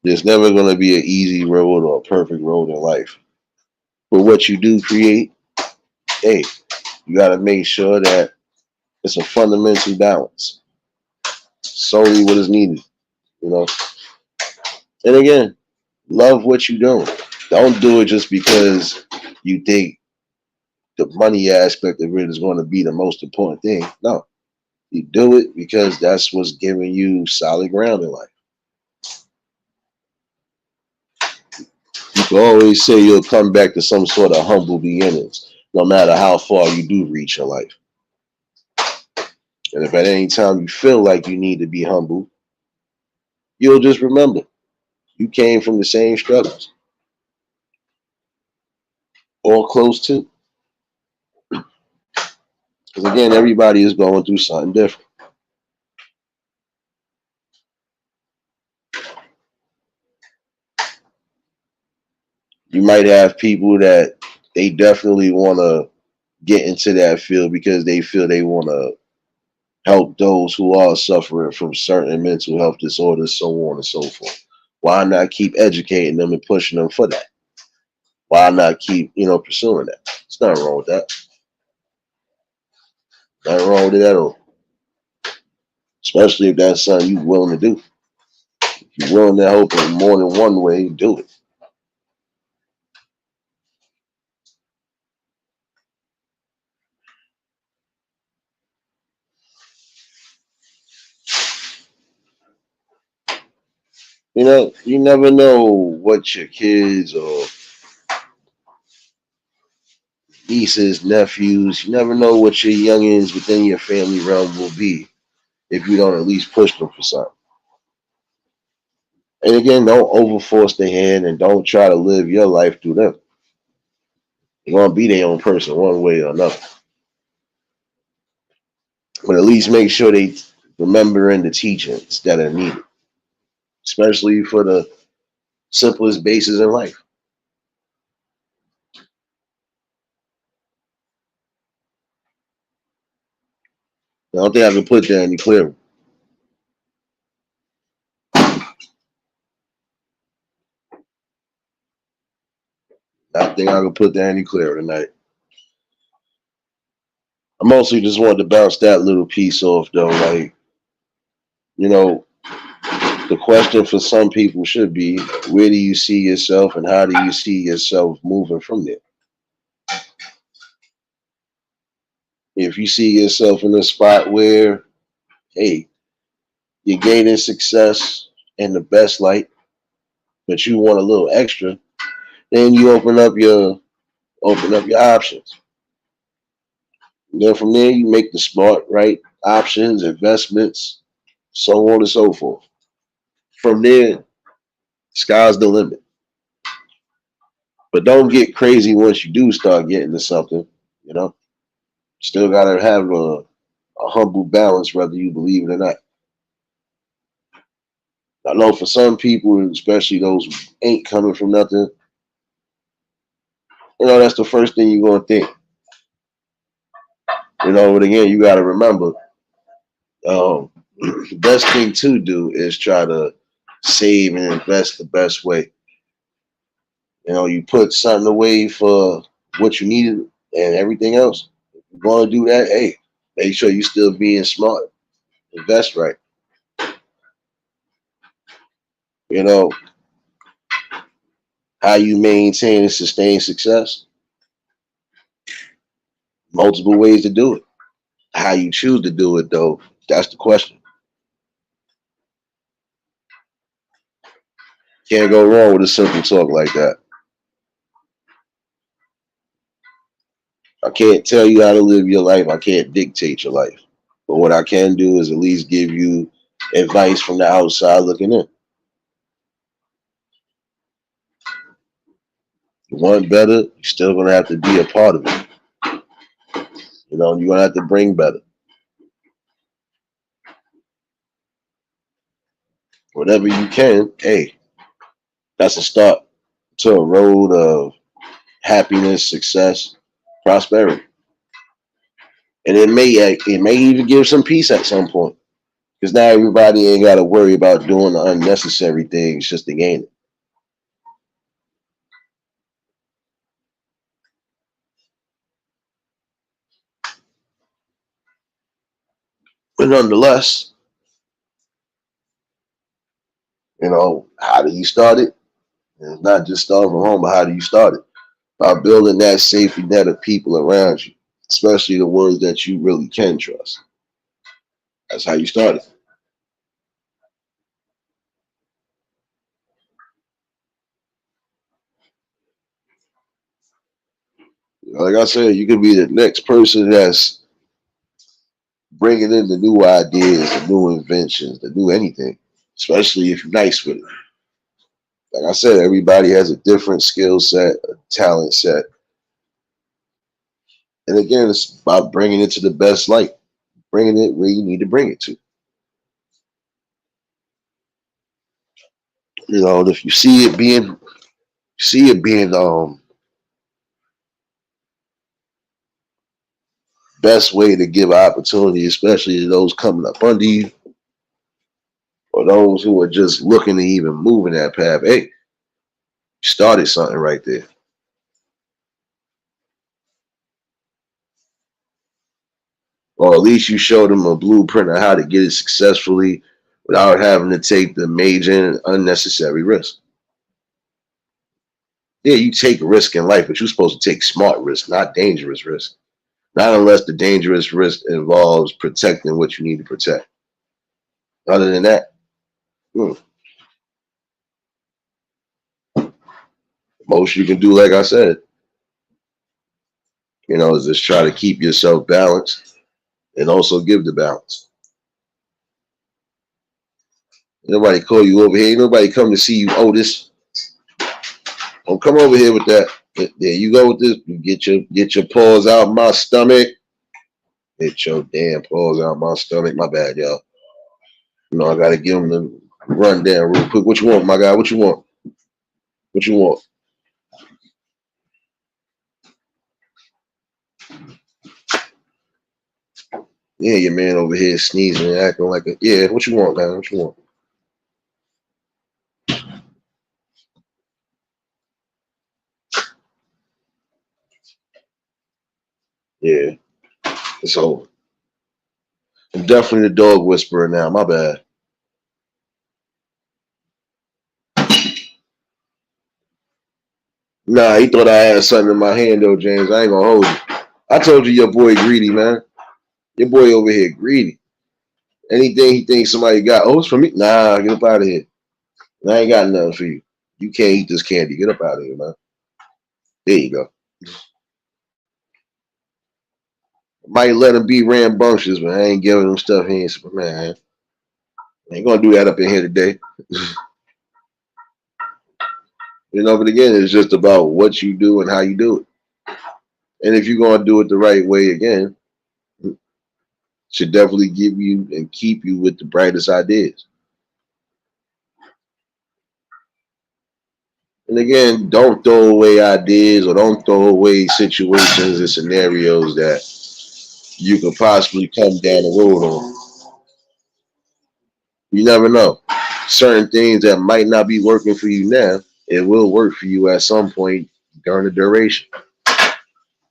S1: There's never going to be an easy road or a perfect road in life. But what you do create, hey, you got to make sure that it's a fundamental balance. Solely what is needed, you know. And again, love what you're doing. Don't do it just because you think the money aspect of it is going to be the most important thing. No, you do it because that's what's giving you solid ground in life. You can always say you'll come back to some sort of humble beginnings, no matter how far you do reach in life. And if at any time you feel like you need to be humble, you'll just remember you came from the same struggles or close to. Because again, everybody is going through something different. You might have people that they definitely want to get into that field because they feel they want to help those who are suffering from certain mental health disorders, so on and so forth. Why not keep educating them and pushing them for that? Why not keep, pursuing that? There's nothing wrong with that. Nothing wrong with it at all. Especially if that's something you're willing to do. If you're willing to help in more than one way, do it. You never know what your kids or nieces, nephews, you never know what your youngins within your family realm will be if you don't at least push them for something. And again, don't overforce their hand and don't try to live your life through them. They're gonna be their own person one way or another. But at least make sure they remembering the teachings that are needed, especially for the simplest bases in life. I don't think I can put that any clearer. I think I can put that any clearer tonight. I mostly just wanted to bounce that little piece off though. Like, you know, the question for some people should be, where do you see yourself and how do you see yourself moving from there? If you see yourself in a spot where, hey, you're gaining success in the best light, but you want a little extra, then you open up your options. And then from there, you make the smart, right options, investments, so on and so forth. From there, sky's the limit. But don't get crazy once you do start getting to something. You know, still gotta have a humble balance, whether you believe it or not. I know for some people, especially those who ain't coming from nothing, that's the first thing you're gonna think. But again, you gotta remember, the best thing to do is try to save and invest the best way. You put something away for what you needed and everything else. If you're gonna do that, hey, make sure you still being smart. Invest right. You know, how you maintain and sustain success, multiple ways to do it. How you choose to do it, though, that's the question. Can't go wrong with a simple talk like that. I can't tell you how to live your life. I can't dictate your life. But what I can do is at least give you advice from the outside looking in. You want better, you're still gonna have to be a part of it. You're gonna have to bring better. Whatever you can, hey, that's a start to a road of happiness, success, prosperity. And it may even give some peace at some point. Because now everybody ain't got to worry about doing the unnecessary things just to gain it. But nonetheless, how do you start it? And it's not just starting from home, but how do you start it? By building that safety net of people around you, especially the ones that you really can trust. That's how you start it. Like I said, you could be the next person that's bringing in the new ideas, the new inventions, the new anything, especially if you're nice with it. Like I said, everybody has a different skill set, a talent set. And again, it's about bringing it to the best light, bringing it where you need to bring it to. You know, and if you see it being best way to give opportunity, especially to those coming up under you or those who are just looking to even move in that path. Hey, you started something right there. Or at least you showed them a blueprint of how to get it successfully without having to take the major and unnecessary risk. Yeah, you take risk in life, but you're supposed to take smart risk, not dangerous risk. Not unless the dangerous risk involves protecting what you need to protect. Other than that, hmm, most you can do, like I said, is just try to keep yourself balanced and also give the balance. Nobody call you over here. Ain't nobody come to see you. Oh, this. Don't come over here with that. There you go with this. You get your paws out my stomach. Get your damn paws out my stomach. My bad, y'all. I gotta give them the rundown real quick. What you want, my guy? What you want? What you want? Yeah, your man over here sneezing and acting like a yeah. What you want, man? What you want? Yeah, it's over. I'm definitely the dog whisperer now. My bad. Nah, he thought I had something in my hand though, James. I ain't gonna hold you. I told you your boy greedy, man. Your boy over here greedy. Anything he thinks somebody got, oh, it's for me. Nah, get up out of here. I ain't got nothing for you. You can't eat this candy. Get up out of here, man. There you go. Might let him be rambunctious, but I ain't giving him stuff he ain't. Man, I ain't gonna do that up in here today. But again, it's just about what you do and how you do it. And if you're gonna do it the right way, again, should definitely give you and keep you with the brightest ideas. And again, don't throw away ideas or don't throw away situations and scenarios that you could possibly come down the road on. You never know. Certain things that might not be working for you now, it will work for you at some point during the duration.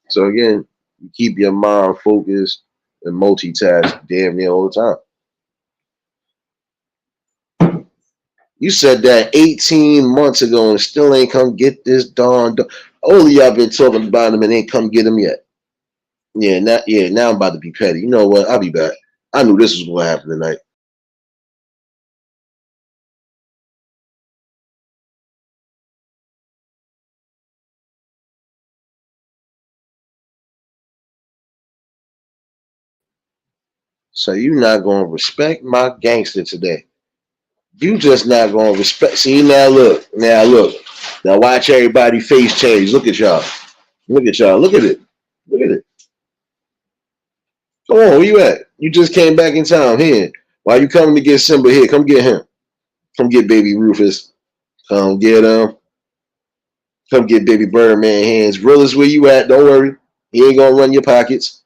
S1: So again, you keep your mind focused and multitask damn near all the time. You said that 18 months ago and still ain't come get this darn dog. Only y'all been talking about him and ain't come get him yet. Now I'm about to be petty. You know what? I'll be back. I knew this was going to happen tonight. So you not going to respect my gangster today. You just not going to respect. See, now look. Now watch everybody face change. Look at y'all. Look at y'all. Look at it. Look at it. Come on, where you at? You just came back in town here. Why you coming to get Simba here? Come get him. Come get baby Rufus. Come get him. Come get baby Birdman hands. Realist, where you at? Don't worry. He ain't gonna run your pockets.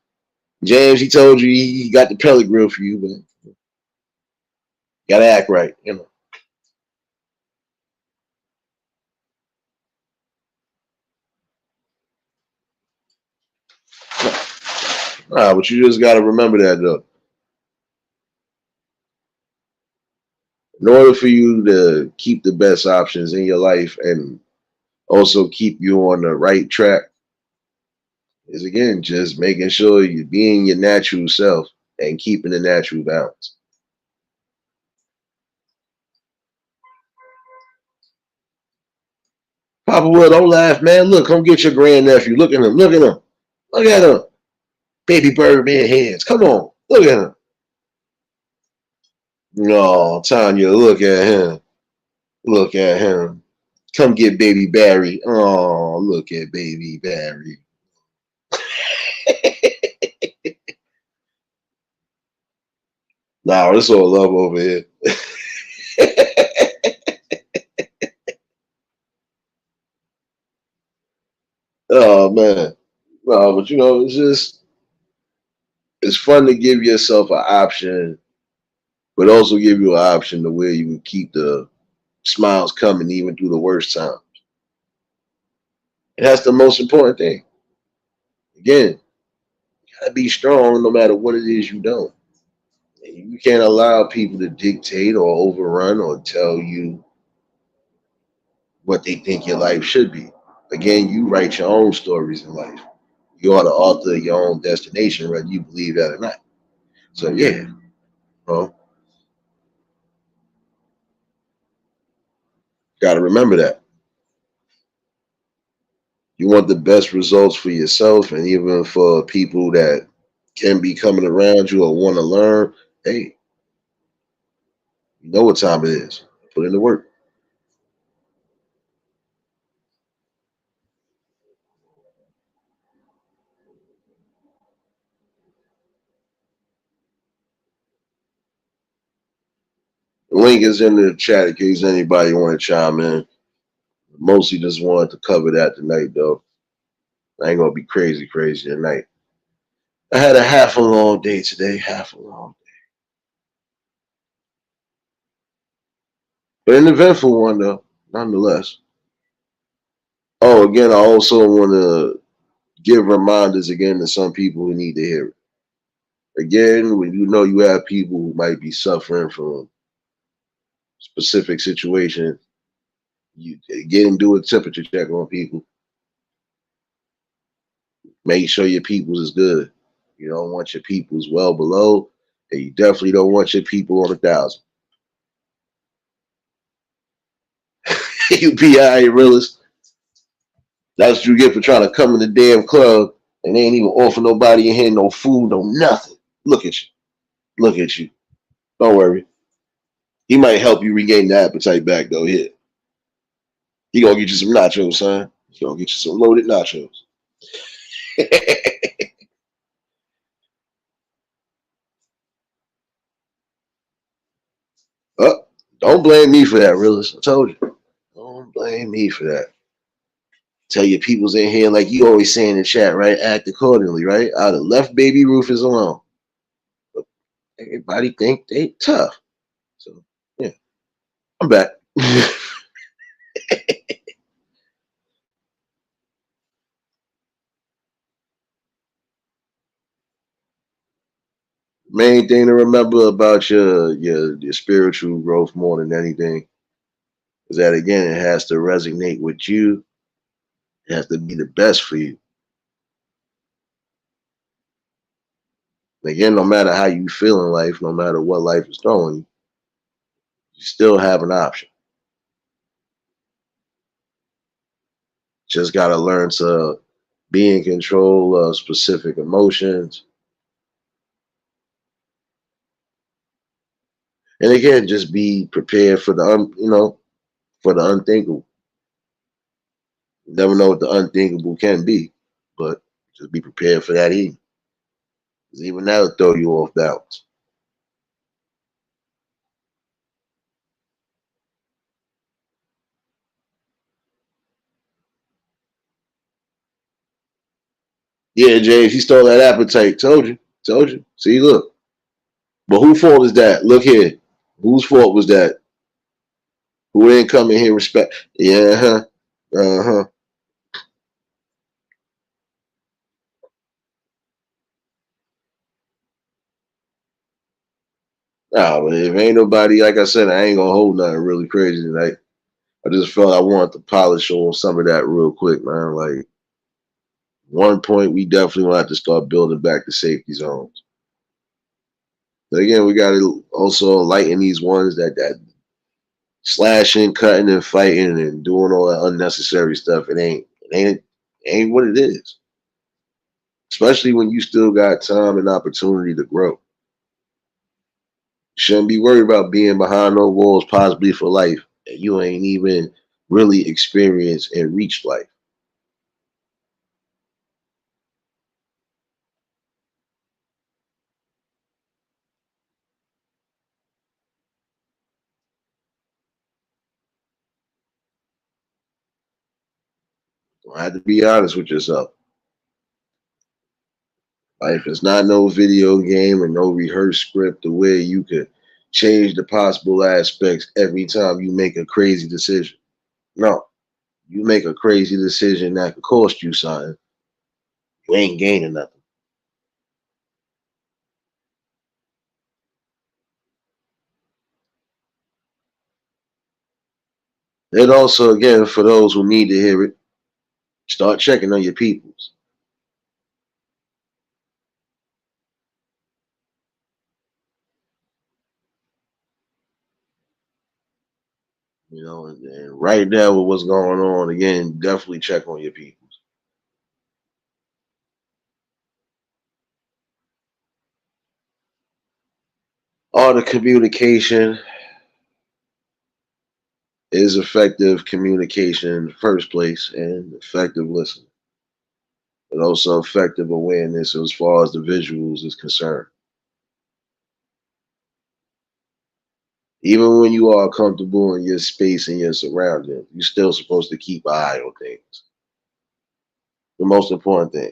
S1: James, he told you he got the pellet grill for you, but gotta act right. But you just gotta remember that though. In order for you to keep the best options in your life and also keep you on the right track, is again just making sure you're being your natural self and keeping the natural balance. Papa Will, don't laugh, man. Look, come get your grandnephew. Look at him. Look at him. Look at him. Baby Birdman hands. Come on. Look at him. No, Tanya, look at him. Look at him. Come get baby Barry. Oh, look at baby Barry. Nah, it's all love over here. Oh man. No, but it's fun to give yourself an option, but also give you an option to where you can keep the smiles coming even through the worst time. And that's the most important thing. Again, you gotta be strong no matter what it is you don't. You can't allow people to dictate or overrun or tell you what they think your life should be. Again, you write your own stories in life. You are the author of your own destination, whether you believe that or not. So yeah, well, gotta remember that. You want the best results for yourself and even for people that can be coming around you or want to learn. Hey, you know what time it is. Put in the work. The link is in the chat in case anybody want to chime in. Mostly just wanted to cover that tonight, though. I ain't gonna be crazy tonight. I had a half a long day today, half a long, but an eventful one though, nonetheless. Oh, again, I also want to give reminders again to some people who need to hear it. Again, when you know you have people who might be suffering from specific situations, you again do a temperature check on people. Make sure your people's is good. You don't want your people's well below, and you definitely don't want your people on 1,000. You PI realist. That's what you get for trying to come in the damn club and they ain't even offer nobody in here no food, no nothing. Look at you. Look at you. Don't worry. He might help you regain the appetite back though. Here. He gonna get you some nachos, son. He gonna get you some loaded nachos. Oh, don't blame me for that, realist. I told you. Don't blame me for that. Tell your peoples in here, like you always say in the chat, right? Act accordingly, right? I'd have left baby Rufus alone. But everybody think they tough. So yeah, I'm back. Main thing to remember about your spiritual growth more than anything is that again it has to resonate with you. It has to be the best for you. Again, no matter how you feel in life, no matter what life is throwing you, you still have an option. Just gotta learn to be in control of specific emotions. And again, just be prepared for for the unthinkable. You never know what the unthinkable can be, but just be prepared for that even. Because even that'll throw you off balance. Yeah, James, he stole that appetite. Told you. Told you. See, look. But whose fault is that? Look here. Whose fault was that? Who didn't come in here respect? Yeah, huh. Uh-huh. Nah, but if ain't nobody, like I said, I ain't gonna hold nothing really crazy tonight. I just felt I wanted to polish on some of that real quick, man. Like one point, we definitely want to start building back the safety zones. But again, we got to also lighten these ones that slashing, cutting, and fighting and doing all that unnecessary stuff. It ain't what it is. Especially when you still got time and opportunity to grow. Shouldn't be worried about being behind no walls possibly for life. And you ain't even really experienced and reached life. You have to be honest with yourself. Life is not no video game and no rehearsed script the way you could change the possible aspects every time you make a crazy decision. No, you make a crazy decision that could cost you something, you ain't gaining nothing. And also, again, for those who need to hear it, start checking on your peoples. And right now with what's going on, again, definitely check on your peoples. All the communication is effective communication in the first place and effective listening, but also effective awareness as far as the visuals is concerned. Even when you are comfortable in your space and your surroundings, you're still supposed to keep an eye on things. The most important thing.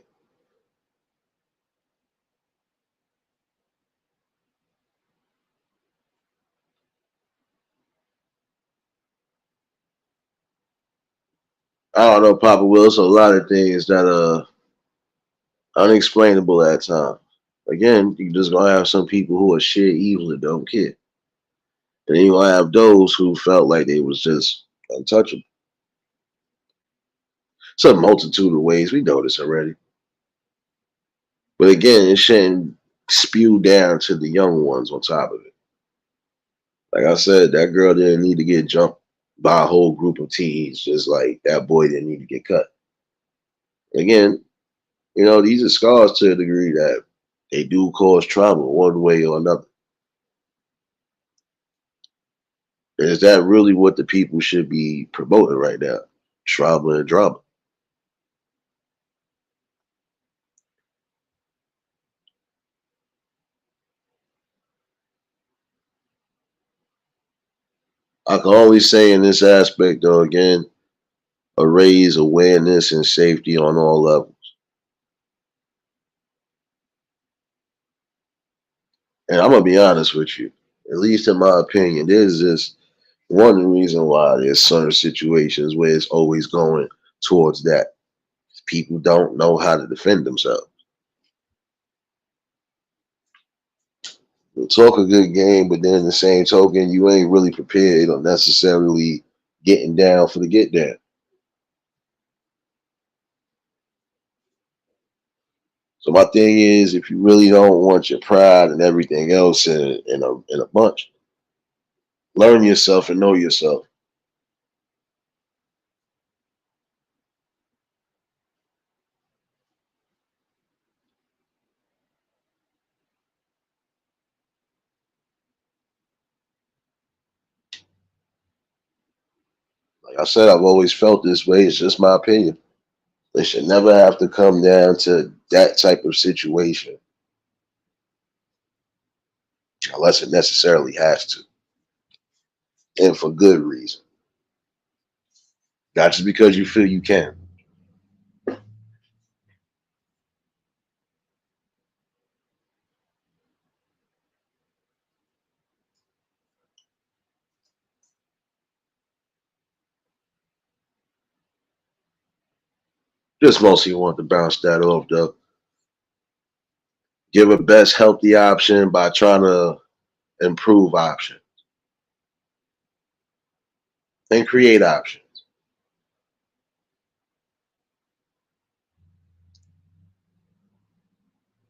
S1: I don't know, Papa Will. It's a lot of things that are unexplainable at times. Again, you just gonna have some people who are sheer evil and don't care, and then you gonna have those who felt like they was just untouchable. It's a multitude of ways. We know this already, but again, it shouldn't spew down to the young ones on top of it. Like I said, that girl didn't need to get jumped by a whole group of teens, just like that boy didn't need to get cut. Again, these are scars to a degree that they do cause trauma one way or another. Is that really what the people should be promoting right now? Trauma and drama. I can only say in this aspect, though, again, a raise awareness and safety on all levels. And I'm gonna be honest with you, at least in my opinion, there's this one reason why there's certain situations where it's always going towards that. People don't know how to defend themselves. You'll talk a good game, but then in the same token, you ain't really prepared or necessarily getting down for the get down. So my thing is, if you really don't want your pride and everything else in a bunch, learn yourself and know yourself. Like I said, I've always felt this way. It's just my opinion. It should never have to come down to that type of situation unless it necessarily has to, and for good reason. Not just because you feel you can. Just mostly want to bounce that off, though. Give a best healthy option by trying to improve options and create options.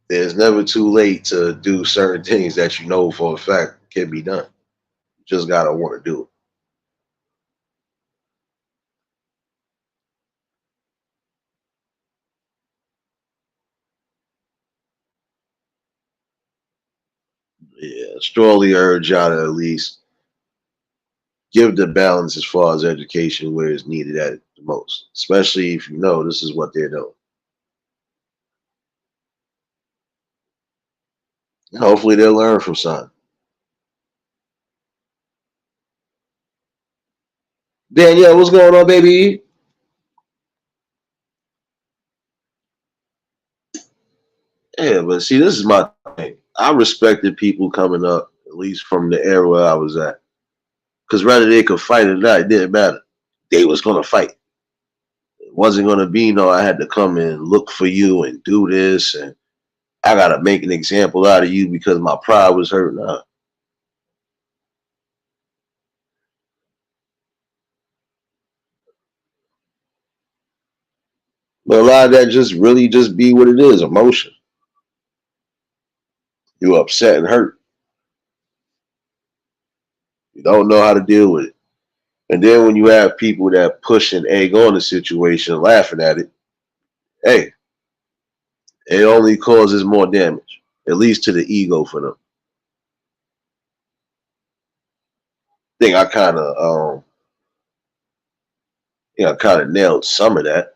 S1: It's never too late to do certain things that you know for a fact can be done. You just gotta want to do it. Yeah, strongly urge y'all to at least give the balance as far as education where it's needed at the most, especially if you know this is what they're doing. And hopefully they'll learn from something. Danielle, what's going on, baby? Yeah, but see, this is my thing. I respected people coming up, at least from the era where I was at. Because whether they could fight or not, it didn't matter. They was gonna fight. It wasn't gonna be no I had to come and look for you and do this and I gotta make an example out of you because my pride was hurt. Nah. But a lot of that just really just be what it is, emotion. You upset and hurt. You don't know how to deal with it. And then when you have people that push and egg on the situation, laughing at it, hey, it only causes more damage, at least to the ego for them. I think I kind of nailed some of that.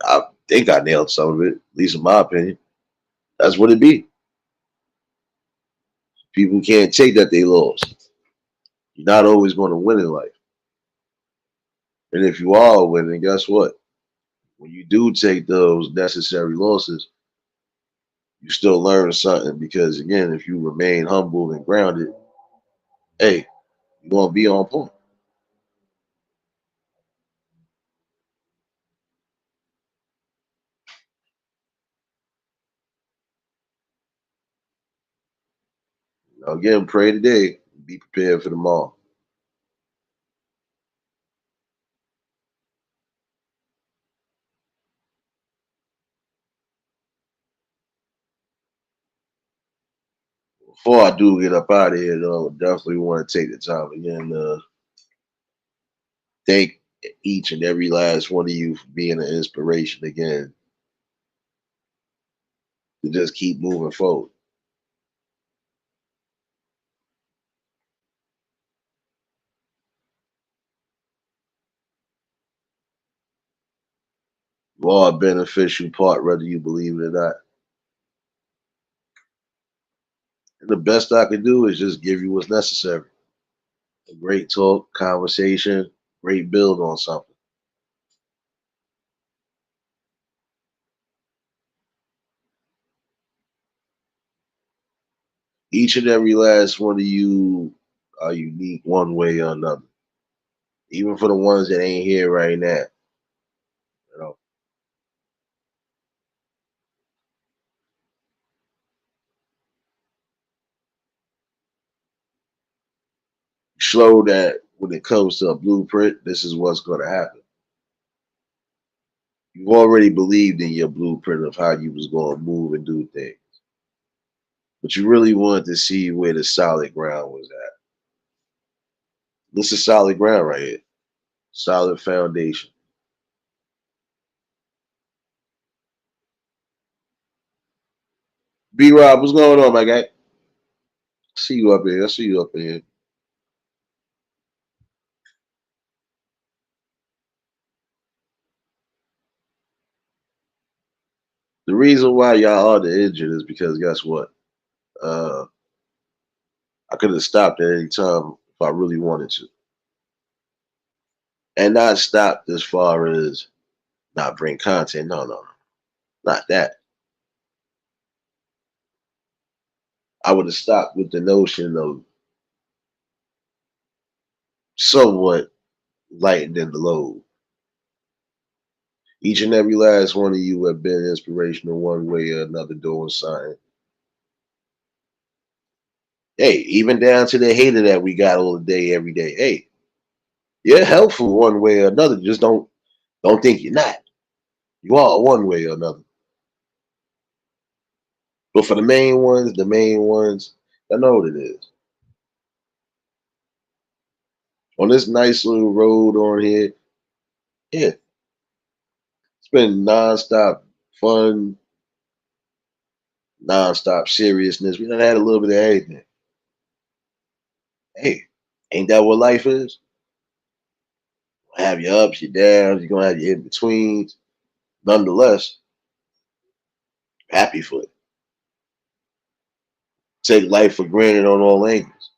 S1: I think I nailed some of it, at least in my opinion. That's what it be. People can't take that they lost. You're not always going to win in life. And if you are winning, guess what? When you do take those necessary losses, you still learn something because again, if you remain humble and grounded, hey, you're gonna be on point. Now, again, pray today, be prepared for tomorrow. Before I do get up out of here, though, I definitely want to take the time again to thank each and every last one of you for being an inspiration again to just keep moving forward. You are a beneficial part, whether you believe it or not. And the best I can do is just give you what's necessary. A great talk, conversation, great build on something. Each and every last one of you are unique one way or another. Even for the ones that ain't here right now. You know, show that when it comes to a blueprint, this is what's going to happen. You've already believed in your blueprint of how you was going to move and do things, but you really wanted to see where the solid ground was at. This is solid ground right here, solid foundation. B Rob, what's going on, my guy? See you up here. I see you up here. The reason why y'all are the injured is because guess what? Uh, I could have stopped at any time if I really wanted to, and not stopped as far as not bring content. No, no, no, not that. I would have stopped with the notion of somewhat lightening the load. Each and every last one of you have been inspirational one way or another doing something. Hey, even down to the hater that we got all day, every day. Hey, you're helpful one way or another. Just don't think you're not. You are one way or another. But for the main ones, I know what it is. On this nice little road on here, yeah, it's been nonstop fun, nonstop seriousness. We done had a little bit of everything. Hey, ain't that what life is? Have your ups, your downs, you're gonna have your in betweens. Nonetheless, happy for it. Take life for granted on all angles.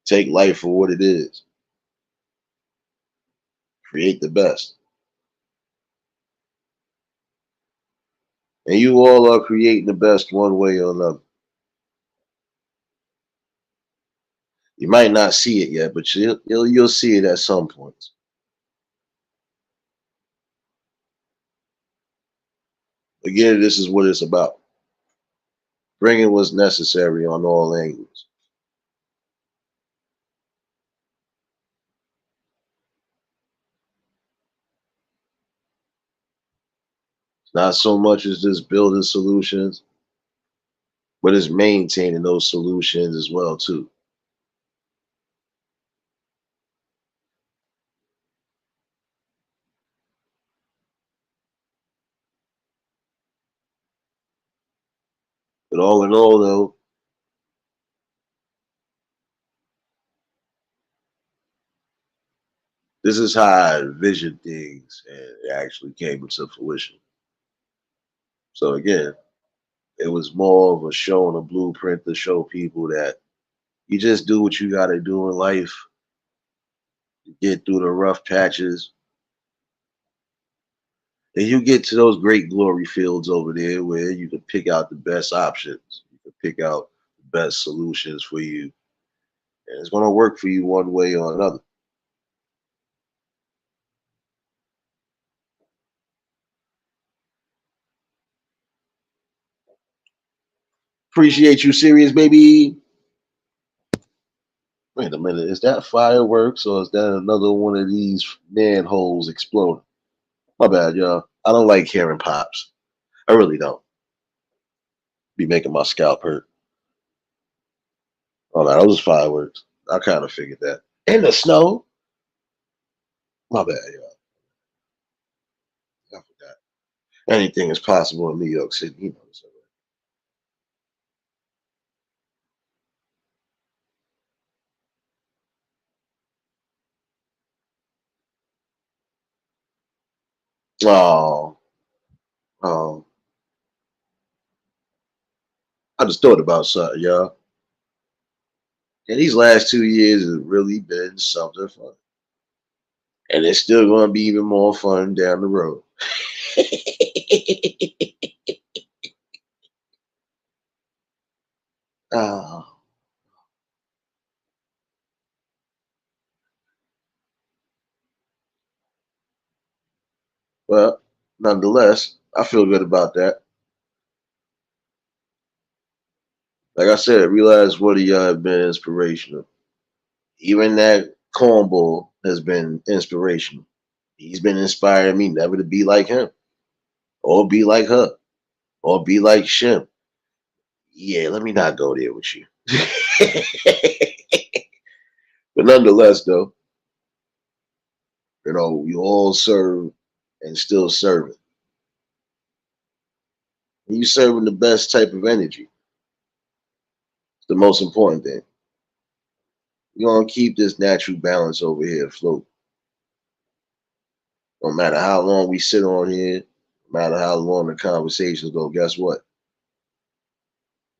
S1: Take life for what it is. Create the best. And you all are creating the best one way or another. You might not see it yet, but you'll see it at some point. Again, this is what it's about. Bringing what's necessary on all angles. Not so much as just building solutions, but it's maintaining those solutions as well too. But all in all, though, this is how I envisioned things, and it actually came into fruition. So again, it was more of a show and a blueprint to show people that you just do what you got to do in life, get through the rough patches, and you get to those great glory fields over there where you can pick out the best options. You can pick out the best solutions for you, and it's going to work for you one way or another. Appreciate you, serious baby. Wait a minute, is that fireworks or is that another one of these manholes exploding? My bad, y'all. I don't like hearing pops. I really don't. Be making my scalp hurt. Oh, no, those was fireworks. I kind of figured that. In the snow? My bad, y'all. I forgot. Anything is possible in New York City. You know this already. Oh, I just thought about something, y'all. And these last 2 years has really been something fun. And it's still going to be even more fun down the road. Oh, well, nonetheless, I feel good about that. Like I said, realize what of y'all have been inspirational. Even that cornball has been inspirational. He's been inspiring me never to be like him, or be like her, or be like Shim. Yeah, let me not go there with you. But nonetheless, though, you all serve and still serving. And you serving the best type of energy. It's the most important thing. We're gonna keep this natural balance over here afloat. No matter how long we sit on here, no matter how long the conversations go, guess what?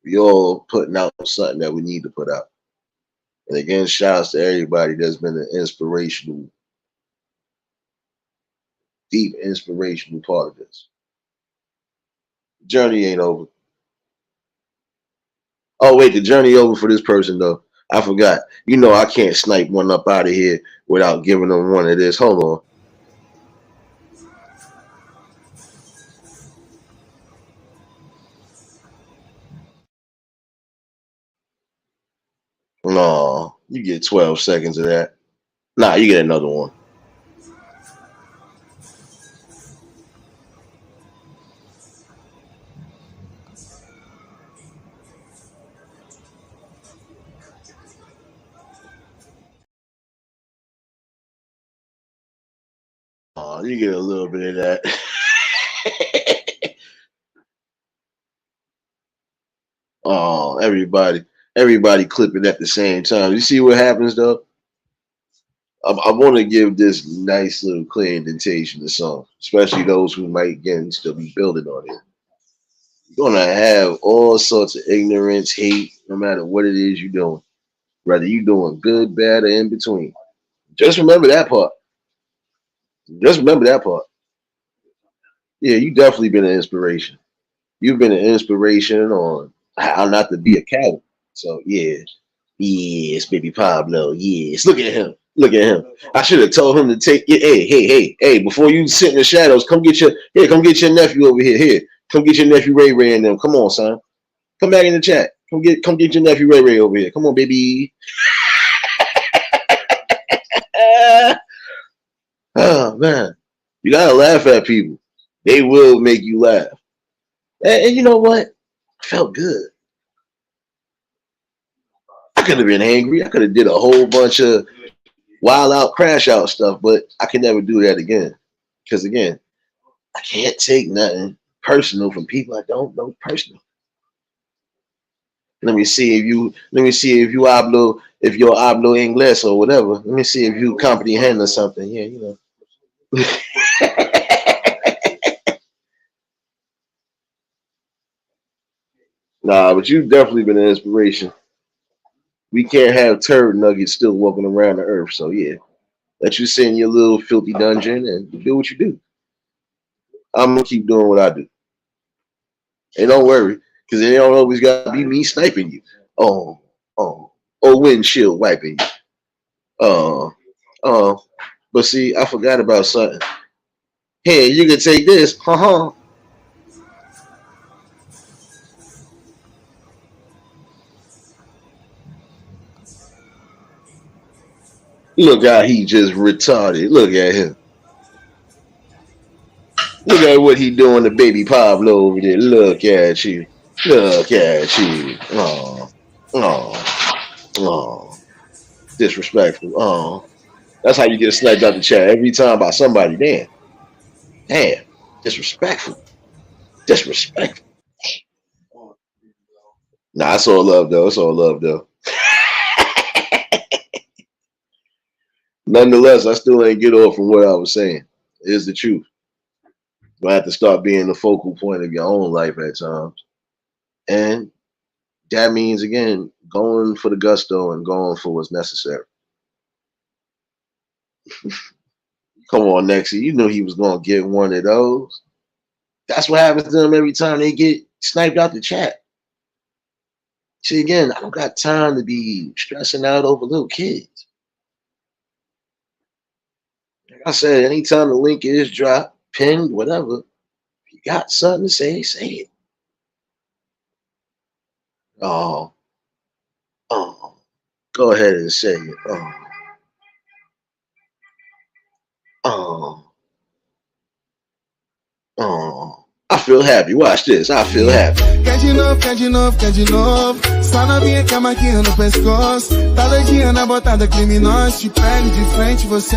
S1: We all putting out something that we need to put out. And again, shouts to everybody that's been an inspirational, deep inspirational part of this. The journey ain't over. Oh wait, the journey over for this person though. I forgot. You know I can't snipe one up out of here without giving them one of this. Hold on. No, you get 12 seconds of that. Nah, you get another one. Oh, you get a little bit of that. Oh, everybody. Everybody clipping at the same time. You see what happens though? I want to give this nice little clear indentation to some, especially those who might again still be building on it. You're gonna have all sorts of ignorance, hate, no matter what it is you're doing. Whether you're doing good, bad, or in between. Just remember that part. Just remember that part. Yeah, you definitely been an inspiration. You've been an inspiration on how not to be a coward. So yeah, yes, baby Pablo. Yes, look at him. Look at him. I should have told him to take. Hey. Before you sit in the shadows, come get your nephew over here. Here, come get your nephew Ray Ray and them. Come on, son. Come back in the chat. Come get your nephew Ray Ray over here. Come on, baby. Oh man, you gotta laugh at people. They will make you laugh. And you know what? I felt good. I could have been angry. I could have did a whole bunch of wild out, crash out stuff, but I can never do that again. Because again, I can't take nothing personal from people I don't know personal. Let me see if you hablo if you're hablo inglés or whatever. Let me see if you comprehend or something. Yeah, you know. Nah, but you've definitely been an inspiration. We can't have turd nuggets still walking around the earth. So yeah, let you sit in your little filthy dungeon and do what you do. I'm gonna keep doing what I do. And don't worry, because it don't always gotta be me sniping you. Oh, or windshield wiping you. Oh, but see, I forgot about something. Hey, you can take this. Ha. Look how he just retarded. Look at him. Look at what he doing to baby Pablo over there. Look at you. Look at you. Oh. Disrespectful. Oh. That's how you get sniped out the chat every time by somebody. Damn. Disrespectful. Disrespectful. Nah, it's all love though. It's all love though. Nonetheless, I still ain't get off from what I was saying. It is the truth. You have to start being the focal point of your own life at times. And that means again, going for the gusto and going for what's necessary. Come on, Nexie. You knew he was gonna get one of those. That's what happens to them every time they get sniped out the chat. See, again, I don't got time to be stressing out over little kids. Like I said, anytime the link is dropped, pinned, whatever, if you got something to say it. Oh, oh, go ahead and say it. Oh, I feel happy. Watch this. I feel happy.
S2: Quer de novo, quer de novo, quer de novo. Só novinha com a maquinha no pescoço. Tá doidinha na botada criminosa. Te pego de frente, você.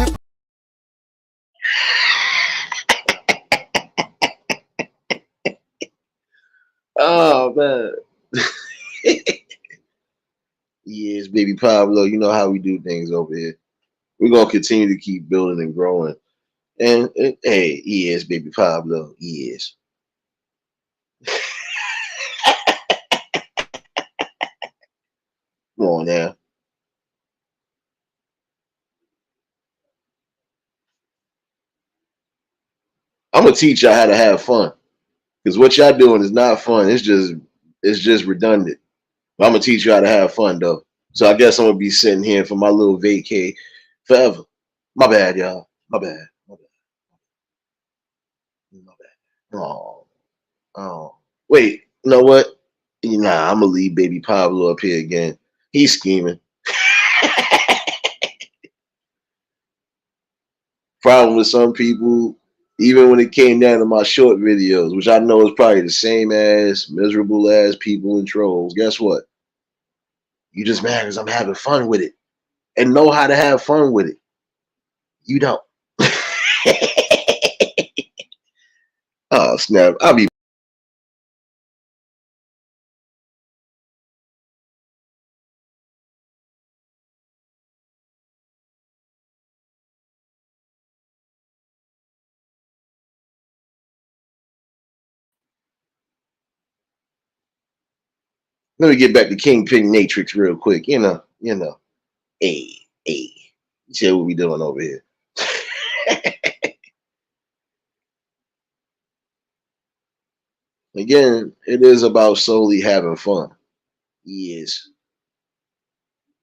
S1: Oh, man. Yes, baby Pablo. You know how we do things over here. We're going to continue to keep building and growing. And hey, yes, baby Pablo. Yes. Come on now. I'm gonna teach y'all how to have fun. Because what y'all doing is not fun. It's just redundant. But I'm gonna teach you how to have fun though. So I guess I'm gonna be sitting here for my little vacay forever. My bad, y'all. My bad. My bad. My bad. Oh. Wait, you know what? Nah, I'm gonna leave baby Pablo up here again. He's scheming. Problem with some people, even when it came down to my short videos, which I know is probably the same as miserable as people and trolls. Guess what? You just mad because I'm having fun with it and know how to have fun with it. You don't. Oh, snap. I'll be Let me get back to Kingpin Matrix real quick. Hey, hey. You see what we doing over here? Again, it is about solely having fun. Yes.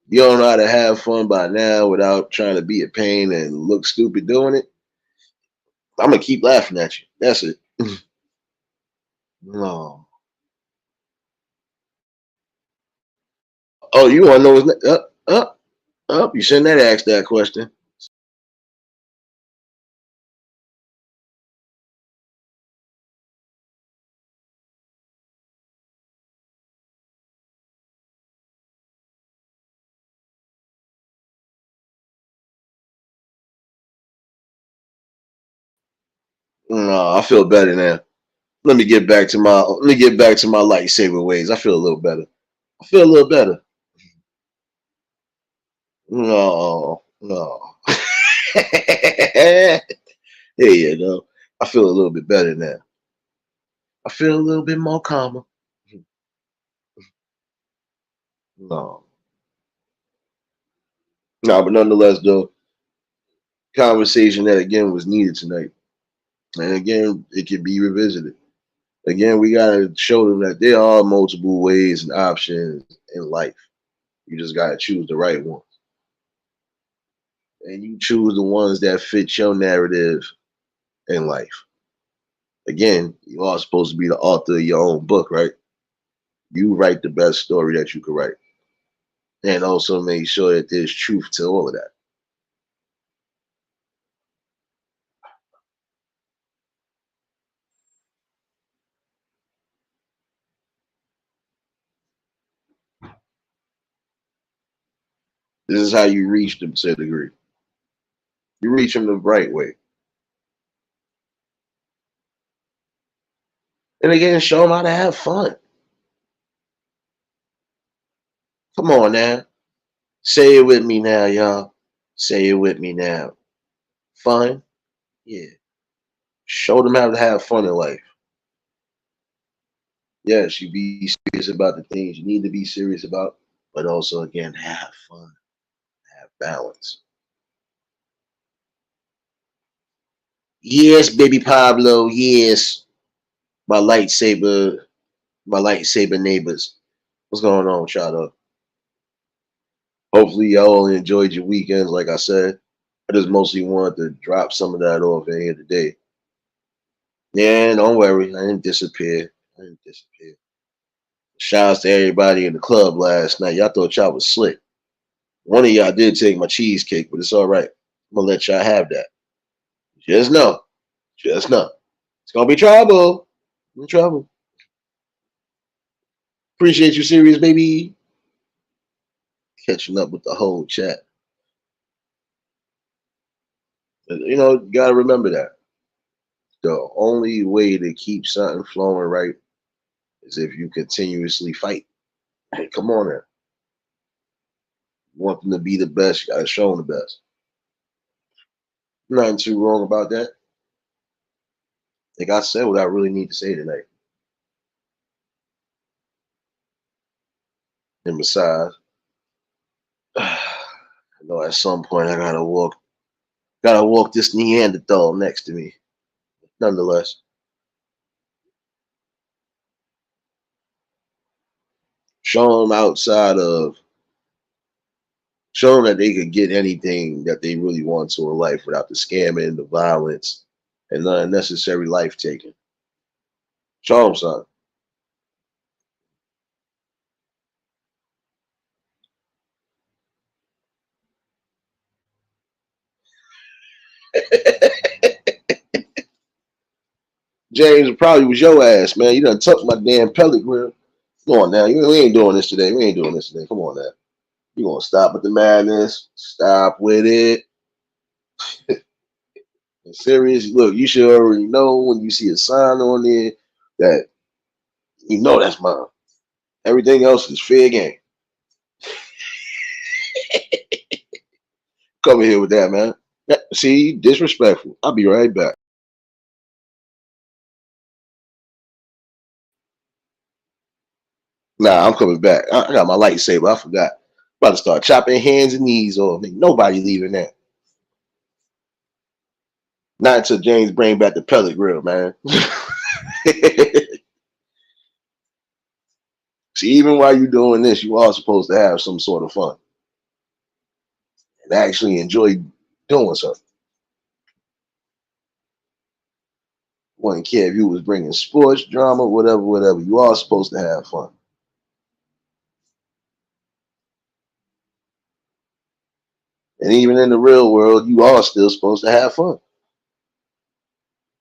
S1: You don't know how to have fun by now without trying to be a pain and look stupid doing it. I'm gonna keep laughing at you. That's it. No. Oh, you want to know what's up? You shouldn't have asked that question. No, I feel better now. Let me get back to my lightsaber ways. I feel a little better. I feel a little better. No, no. Here you go. I feel a little bit better now. I feel a little bit more calmer. No, no, but nonetheless, though, conversation that again was needed tonight, and again, it can be revisited. Again, we gotta show them that there are multiple ways and options in life. You just gotta choose the right one, and you choose the ones that fit your narrative in life. Again, you are supposed to be the author of your own book, right? You write the best story that you could write, and also make sure that there's truth to all of that. This is how you reach them to a degree. You reach them the right way. And again, show them how to have fun. Come on now. Say it with me now, y'all. Say it with me now. Fun? Yeah. Show them how to have fun in life. Yes, you be serious about the things you need to be serious about, but also, again, have fun, have balance. Yes, baby Pablo. Yes. My lightsaber, my lightsaber neighbors. What's going on, y'all? Though? Hopefully, y'all enjoyed your weekends. Like I said, I just mostly wanted to drop some of that off in here today. Yeah, don't worry. I didn't disappear. I didn't disappear. Shouts to everybody in the club last night. Y'all thought y'all was slick. One of y'all did take my cheesecake, but it's all right. I'm gonna let y'all have that. Just know. Just know. It's gonna be trouble. Trouble. Appreciate you, serious baby. Catching up with the whole chat. You gotta remember that. The only way to keep something flowing right is if you continuously fight. Hey, come on now. You want them to be the best, you gotta show them the best. Nothing too wrong about that. I think I said what I really need to say tonight. And besides, I know at some point I gotta walk this Neanderthal next to me. Nonetheless, show them show them that they could get anything that they really want to in life without the scamming, the violence, and the unnecessary life taking. Show them something. James, it probably was your ass, man. You done took my damn pellet grill. Come on now. We ain't doing this today. We ain't doing this today. Come on now. You gonna stop with the madness. Stop with it. And serious. Look, you should already know when you see a sign on there that you know that's mine. Everything else is fair game. Come here with that, man. See, disrespectful. I'll be right back. Nah, I'm coming back. I got my lightsaber. I forgot. About to start chopping hands and knees off. Ain't nobody leaving that. Not until James bring back the pellet grill, man. See, even while you're doing this, you are supposed to have some sort of fun and actually enjoy doing something. Wouldn't care if you was bringing sports, drama, whatever, whatever. You are supposed to have fun. And even in the real world, you are still supposed to have fun.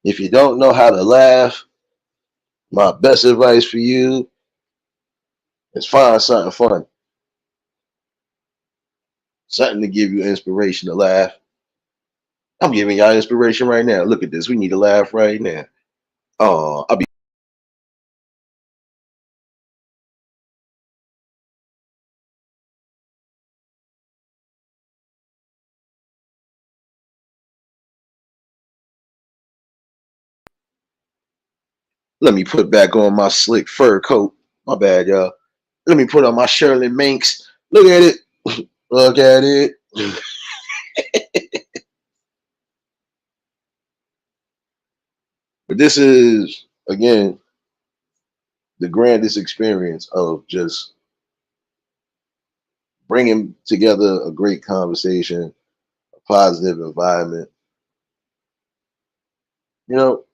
S1: If you don't know how to laugh, my best advice for you is find something fun, something to give you inspiration to laugh. I'm giving y'all inspiration right now. Look at this. We need to laugh right now. Oh, I'll be. Let me put back on my slick fur coat. My bad, y'all. Let me put on my Shirley Minks. Look at it. Look at it. But this is, again, the grandest experience of just bringing together a great conversation, a positive environment, you know,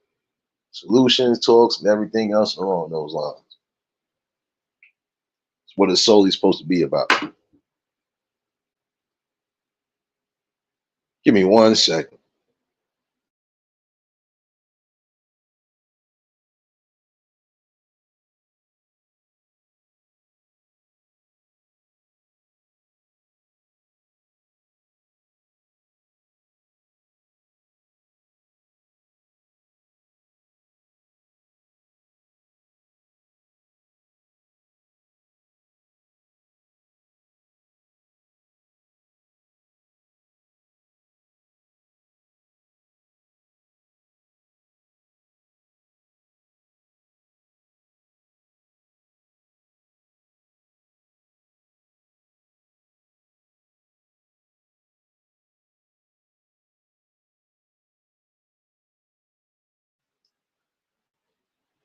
S1: solutions, talks, and everything else along those lines. It's what it's solely supposed to be about. Give me 1 second.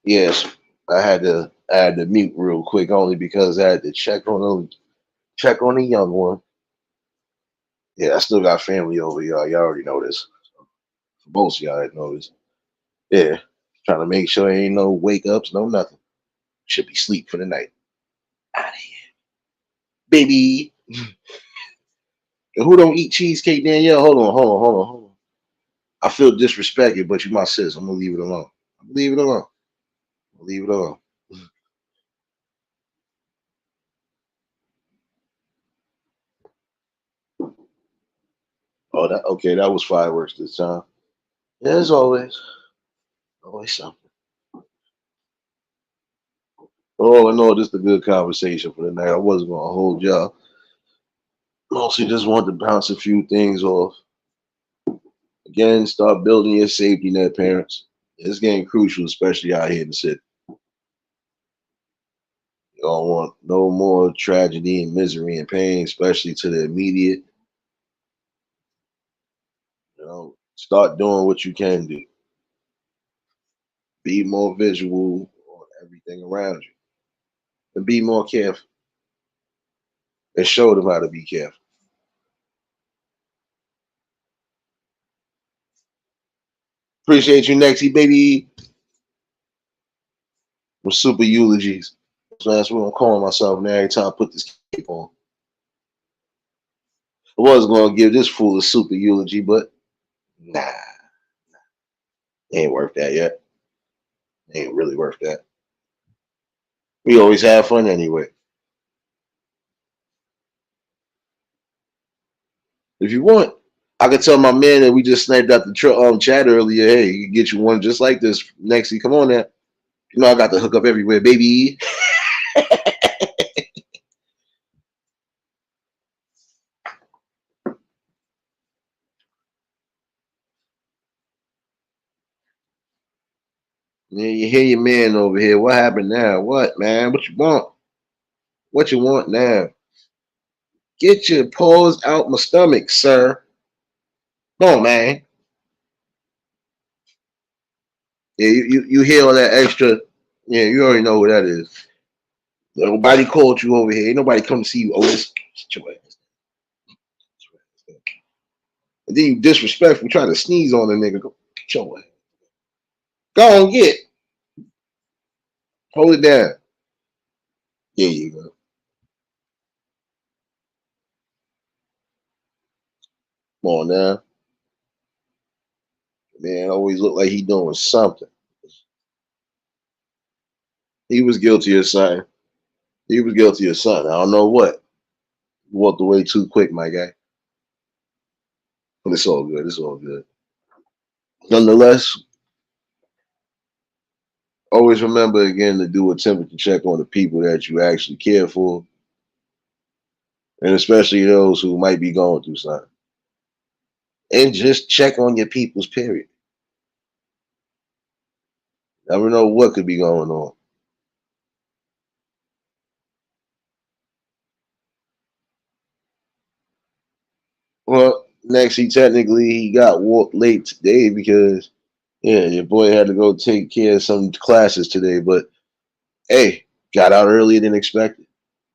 S1: Yes, I had to mute real quick only because I had to check on the young one. Yeah, I still got family over y'all. Y'all already know this. For most of y'all, I know this. Yeah, trying to make sure ain't no wake ups, no nothing. Should be sleep for the night. Out of here, baby. And who don't eat cheesecake, Danielle? Hold on. I feel disrespected, but you my sis. I'm gonna leave it alone. I'm gonna leave it alone. I'm gonna leave it alone. Oh, that okay? That was fireworks this time. Yeah, as always, always something. Oh, I know this is a good conversation for the night. I wasn't gonna hold y'all. Mostly just wanted to bounce a few things off. Again, start building your safety net, parents. It's getting crucial, especially out here in the city. You don't want no more tragedy and misery and pain, especially to the immediate. Start doing what you can do. Be more visual on everything around you, and be more careful. And show them how to be careful. Appreciate you, Nexie, baby. With super eulogies. So that's what I'm calling myself now every time I put this cape on. I was gonna give this fool a super eulogy, but nah, ain't worth that yet. Ain't really worth that. We always have fun anyway. If you want, I could tell my man that we just sniped out the chat earlier. Hey, you can get you one just like this. Nexie, come on now. You know I got the hook up everywhere, baby. Yeah, you hear your man over here. What happened now? What, man? What you want? What you want now? Get your paws out my stomach, sir. Come on, man. Yeah, you hear all that extra. Yeah, you already know what that is. Nobody called you over here. Ain't nobody come to see you. Oh, this. And then you disrespectful, try to sneeze on a nigga. Go, get your ass. Go on, get. Hold it down. There you go. Come on now. Man, always look like he doing something. He was guilty of something. He was guilty of something. I don't know what. Walked away too quick, my guy. But it's all good. It's all good. Nonetheless, always remember again to do a temperature check on the people that you actually care for, and especially those who might be going through something. And just check on your people's period. Never know what could be going on. Well, next he got walked late today because yeah, your boy had to go take care of some classes today. But hey, got out earlier than expected,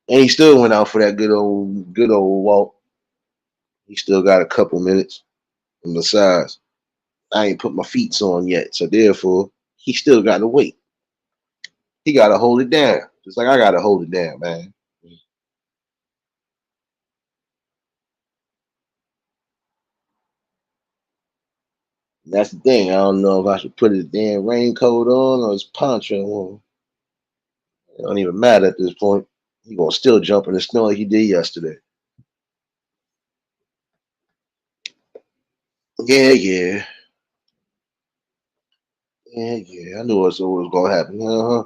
S1: and he still went out for that good old walk. He still got a couple minutes. And besides, I ain't put my feet on yet, so therefore he still got to wait. He got to hold it down, just like I got to hold it down, man. And that's the thing. I don't know if I should put his damn raincoat on or his poncho on. It don't even matter at this point. He gonna still jump in the snow like he did yesterday. Yeah, yeah, yeah. I knew what was gonna happen. Uh-huh.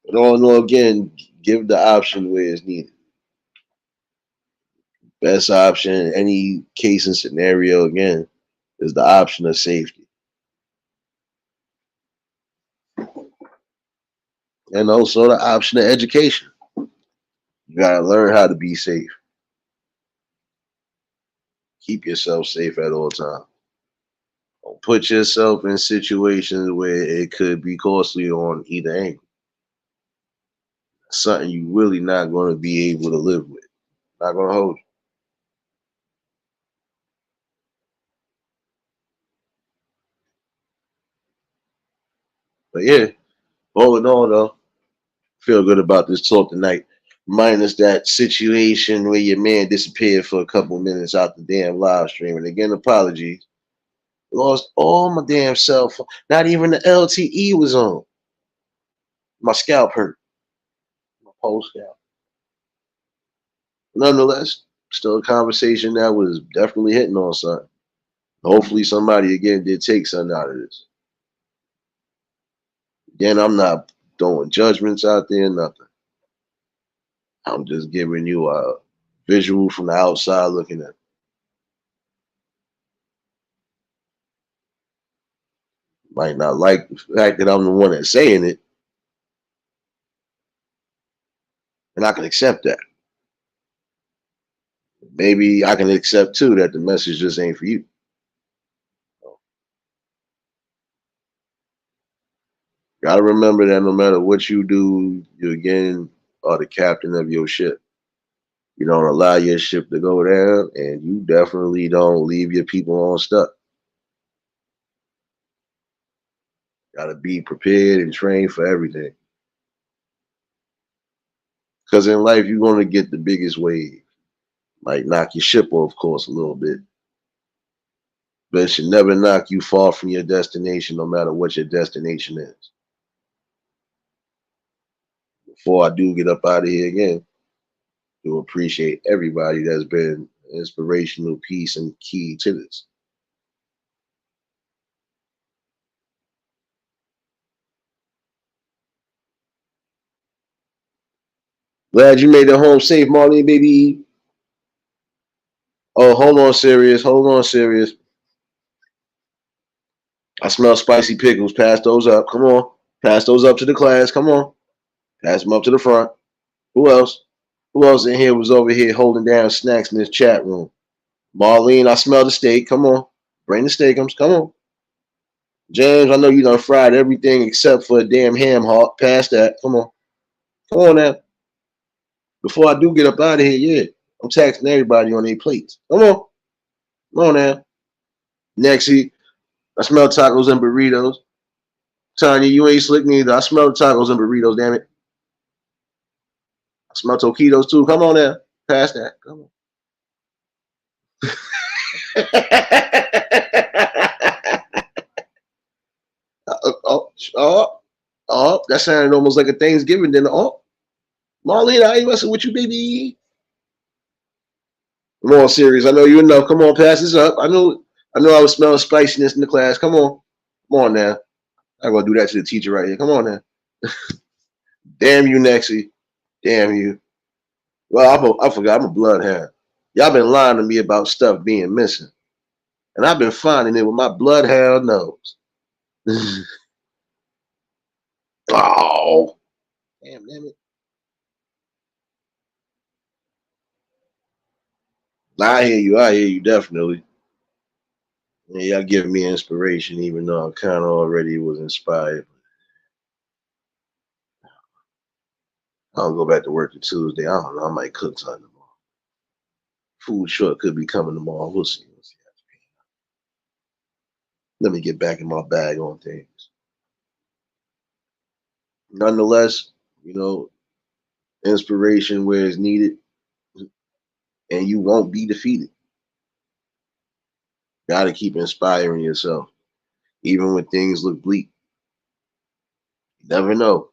S1: But all in all, again, give the option where it's needed. Best option in any case and scenario again is the option of safety. And also the option of education. You gotta learn how to be safe. Keep yourself safe at all times. Don't put yourself in situations where it could be costly on either angle. Something you really not going to be able to live with. Not going to hold you. But yeah, all in all though, feel good about this talk tonight. Minus that situation where your man disappeared for a couple minutes out the damn live stream. And again, apologies. Lost all my damn cell phone. Not even the LTE was on. My scalp hurt. My whole scalp. Nonetheless, still a conversation that was definitely hitting on something. Hopefully somebody again did take something out of this. Again, I'm not throwing judgments out there, nothing. I'm just giving you a visual from the outside looking at. Might not like the fact that I'm the one that's saying it, and I can accept that. Maybe I can accept too that the message just ain't for you. Gotta remember that no matter what you do, you again are the captain of your ship. You don't allow your ship to go down, and you definitely don't leave your people on stuck. Gotta be prepared and trained for everything. Because in life, you're gonna get the biggest wave. Might knock your ship off course a little bit, but it should never knock you far from your destination, no matter what your destination is. Before I do get up out of here again, to appreciate everybody that's been an inspirational piece and key to this. Glad you made it home safe, Marlene, baby. Oh, hold on, serious. Hold on, serious. I smell spicy pickles. Pass those up. Come on. Pass those up to the class. Come on. Pass them up to the front. Who else? Who else in here was over here holding down snacks in this chat room? Marlene, I smell the steak. Come on. Bring the steakums. Come on. James, I know you done fried everything except for a damn ham hock. Pass that. Come on. Come on now. Before I do get up out of here, yeah. I'm taxing everybody on their plates. Come on. Come on now. Nexie, I smell tacos and burritos. Tanya, you ain't slick neither. I smell the tacos and burritos, damn it. I smell taquitos too. Come on now. Pass that. Come on. oh, oh, oh, that sounded almost like a Thanksgiving dinner. Oh, Marlene, I ain't messing with you, baby. Come on, serious. I know you enough. Come on, pass this up. I know I was smelling spiciness in the class. Come on. Come on now. I'm gonna do that to the teacher right here. Come on now. Damn you, Nexie. Damn you. Well, I forgot. I'm a bloodhound. Y'all been lying to me about stuff being missing. And I've been finding it with my bloodhound nose. oh. Damn it. I hear you. I hear you, definitely. Yeah, y'all giving me inspiration, even though I kind of already was inspired. I'll go back to work on Tuesday. I don't know. I might cook something tomorrow. Food short could be coming tomorrow. We'll see. We'll see. Let me get back in my bag on things. Nonetheless, you know, inspiration where it's needed, and you won't be defeated. Got to keep inspiring yourself, even when things look bleak. You never know.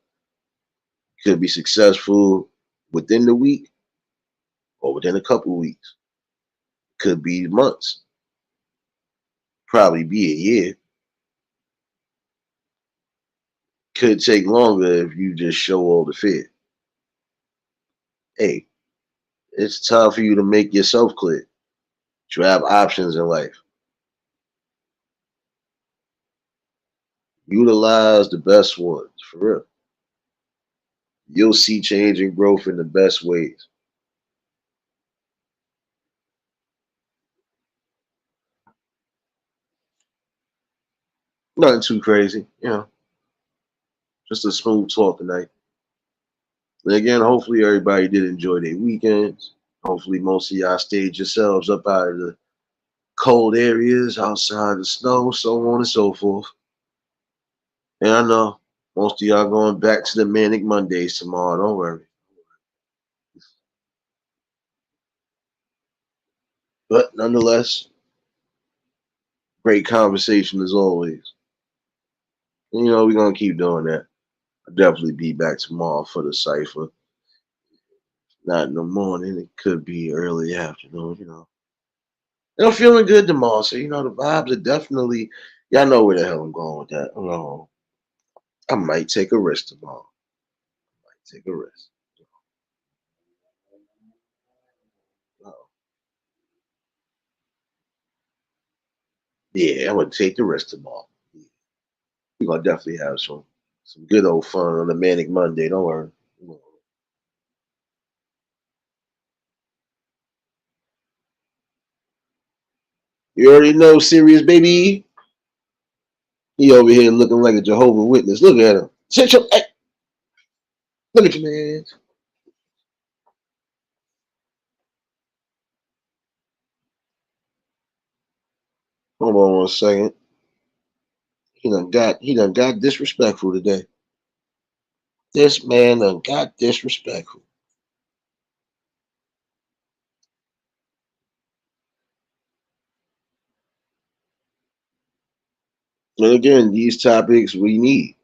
S1: Could be successful within the week or within a couple of weeks. Could be months. Probably be a year. Could take longer if you just show all the fear. Hey, it's time for you to make yourself clear. You have options in life. Utilize the best ones, for real. You'll see change and growth in the best ways. Nothing too crazy, just a smooth talk tonight. And again, hopefully everybody did enjoy their weekends. Hopefully most of y'all stayed yourselves up out of the cold areas, outside the snow, so on and so forth. And I know most of y'all going back to the Manic Mondays tomorrow. Don't worry. But nonetheless, great conversation as always. And, we're going to keep doing that. I'll definitely be back tomorrow for the cipher. Not in the morning. It could be early afternoon. And I'm feeling good tomorrow. So, the vibes are definitely, y'all know where the hell I'm going with that. I might take a risk tomorrow. Might take a risk. Uh, Yeah, I'm going to take the risk tomorrow. We're going to definitely have some good old fun on the Manic Monday. Don't worry. You already know, serious baby. He over here looking like a Jehovah Witness. Look at him. Hey, look at you, man. Hold on 1 second. He done got disrespectful today. This man done got disrespectful. And again, these topics we need.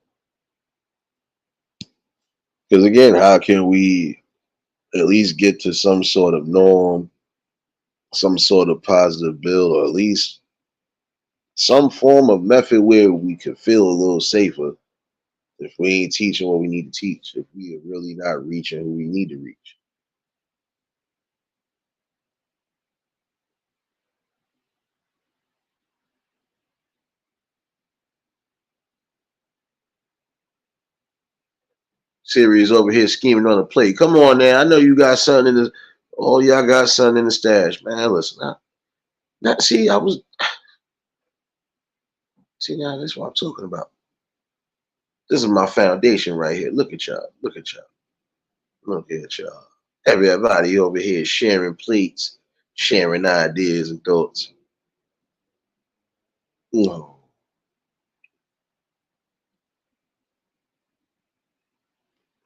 S1: Because again, how can we at least get to some sort of norm, some sort of positive build, or at least some form of method where we can feel a little safer if we ain't teaching what we need to teach, if we are really not reaching who we need to reach. Serious over here scheming on the plate. Come on now. I know you got something in the all y'all got something in the stash. Man, listen. Now see, I was see now that's what I'm talking about. This is my foundation right here. Look at y'all. Look at y'all. Look at y'all. Everybody over here sharing plates, sharing ideas and thoughts. No.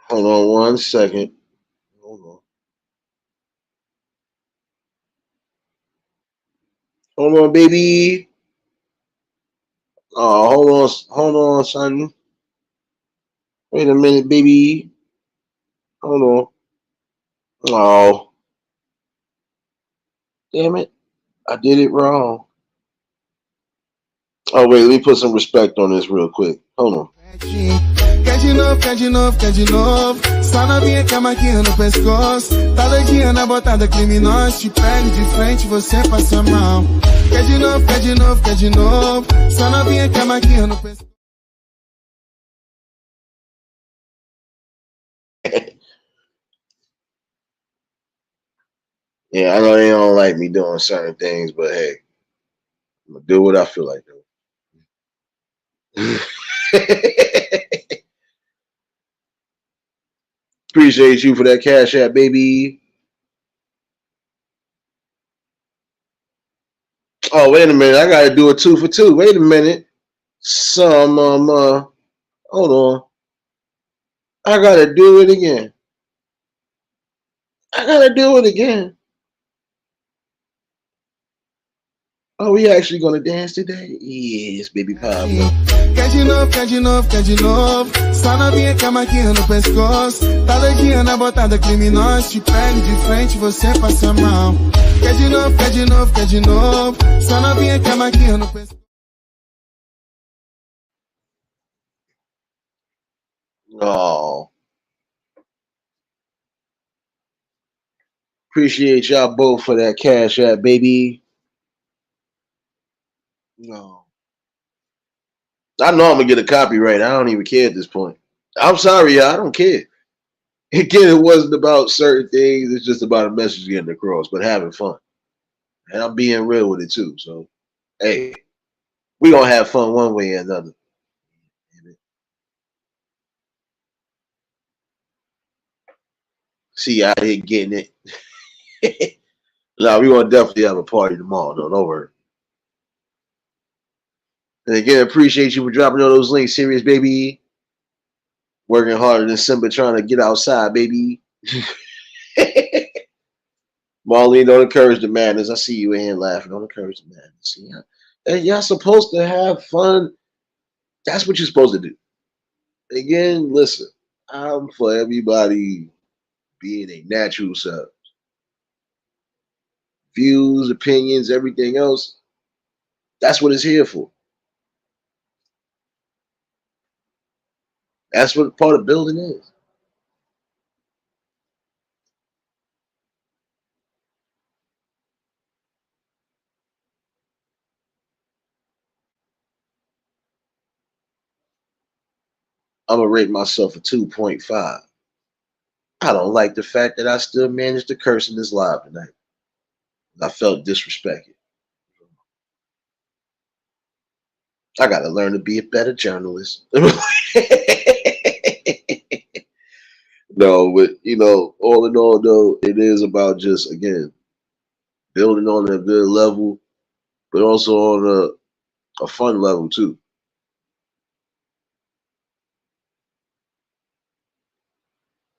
S1: Hold on one second. Hold on. Hold on, baby. Oh, hold on, son. Wait a minute, baby. Hold on. Oh, damn it. I did it wrong. Oh, wait, let me put some respect on this real quick. Hold on.
S2: Quer de novo, quer de novo, quer de novo. Só novinha com a maquinha no pescoço. Tá doidinha na botada criminosa. Te pego de frente, você passa mal. Quer de novo, quer de novo, quer de novo. Só novinha com a maquinha no pescoço.
S1: Yeah, I know they don't like me doing certain things, but hey, I'm gonna do what I feel like doing. Appreciate you for that cash app, baby. Oh, wait a minute. I gotta do a 2 for 2. Wait a minute. Some hold on. I gotta do it again. I gotta do it again. Are we actually gonna dance today? Yes, baby Pablo.
S2: Quer de novo, quer de novo, quer de novo. Só novinha com a maquinha no pescoço. Tá doidinha na botada criminosa. Te pego de frente, você passa mal. Quer de novo, quer de novo, quer de novo. Só novinha com a maquinha no pescoço.
S1: Oh, appreciate y'all both for that cash app, baby. No. I know I'm gonna get a copyright. I don't even care at this point. I'm sorry, y'all. I don't care. Again, it wasn't about certain things. It's just about a message getting across, but having fun. And I'm being real with it too. So, hey, we gonna have fun one way or another. See, out here getting it. Now we gonna definitely have a party tomorrow. No, don't worry. And again, appreciate you for dropping all those links, serious baby. Working harder than Simba trying to get outside, baby. Marlene, don't encourage the madness. I see you in here laughing. Don't encourage the madness. See, and y'all supposed to have fun. That's what you're supposed to do. Again, listen, I'm for everybody being a natural self. Views, opinions, everything else. That's what it's here for. That's what part of building is. I'm gonna rate myself a 2.5. I don't like the fact that I still managed to curse in this live tonight. I felt disrespected. I gotta learn to be a better journalist. No, but all in all, though, it is about just again building on a good level, but also on a fun level too.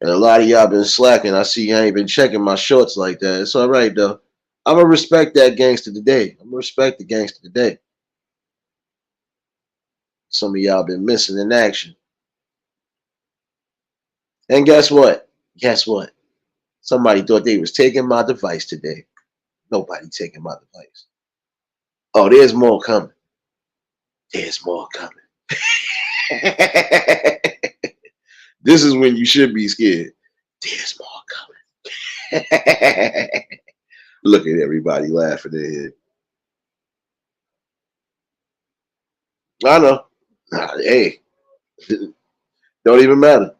S1: And a lot of y'all been slacking. I see you ain't been checking my shorts like that. It's all right though. I'm gonna respect that gangster today. I'm gonna respect the gangster today. Some of y'all been missing in action. And guess what? Guess what? Somebody thought they was taking my device today. Nobody taking my device. Oh, there's more coming. There's more coming. This is when you should be scared. There's more coming. Look at everybody laughing at it. I know. Hey, don't even matter.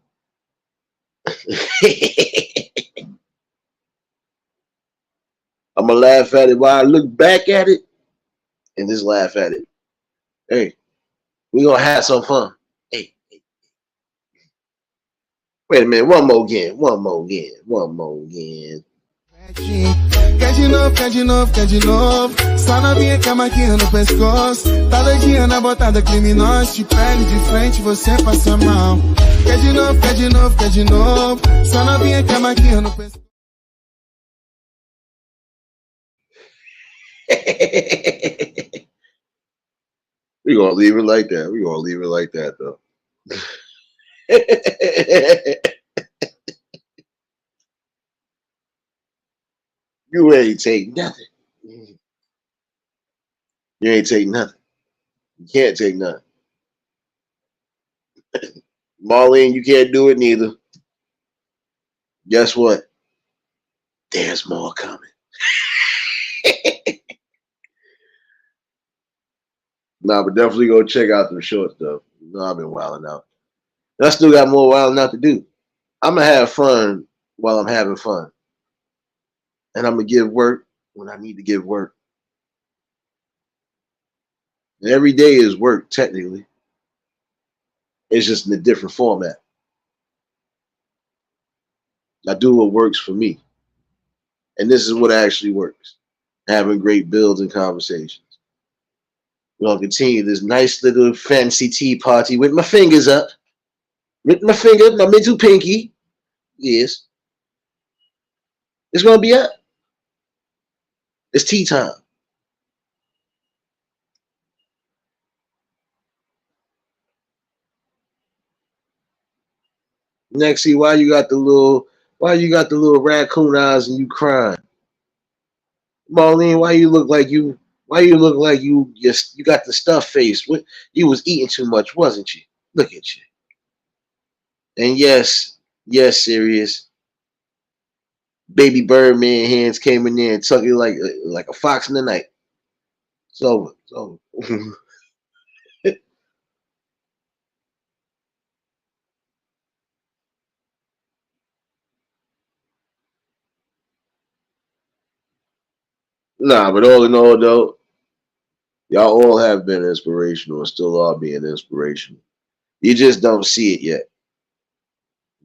S1: I'm gonna laugh at it while I look back at it and just laugh at it. Hey, we gonna have some fun. Hey, wait a minute, one more again, one more again, one more again.
S2: Quer de novo, quer de novo, quer de novo. Só novinha com a maquinha no pescoço. Tá doidinha na botada criminosa. Te pega de frente, você passa mal. Quer de novo, quer de novo, quer de novo. Só novinha com a maquinha no pescoço.
S1: We gonna leave it like that. We gonna leave it like that though. You ain't take nothing. You ain't take nothing. You can't take nothing. Marlene, you can't do it neither. Guess what? There's more coming. Nah, but definitely go check out them shorts though. You know I've been wilding out. I still got more wilding out to do. I'm gonna have fun while I'm having fun, and I'm gonna give work when I need to give work. And every day is work technically. It's just in a different format. I do what works for me, and this is what actually works. Having great builds and conversations. We're gonna continue this nice little fancy tea party with my fingers up, with my finger, my middle pinky. Yes, it's gonna be up. It's tea time. Next, see why you got the little raccoon eyes and you crying, Marlene? Why you look like you got the stuff face? What you was eating too much, wasn't you? Look at you. And yes, yes, serious. Baby Birdman hands came in there and tucked you like a fox in the night. So so. Nah, but all in all though, y'all all have been inspirational and still are being inspirational. You just don't see it yet.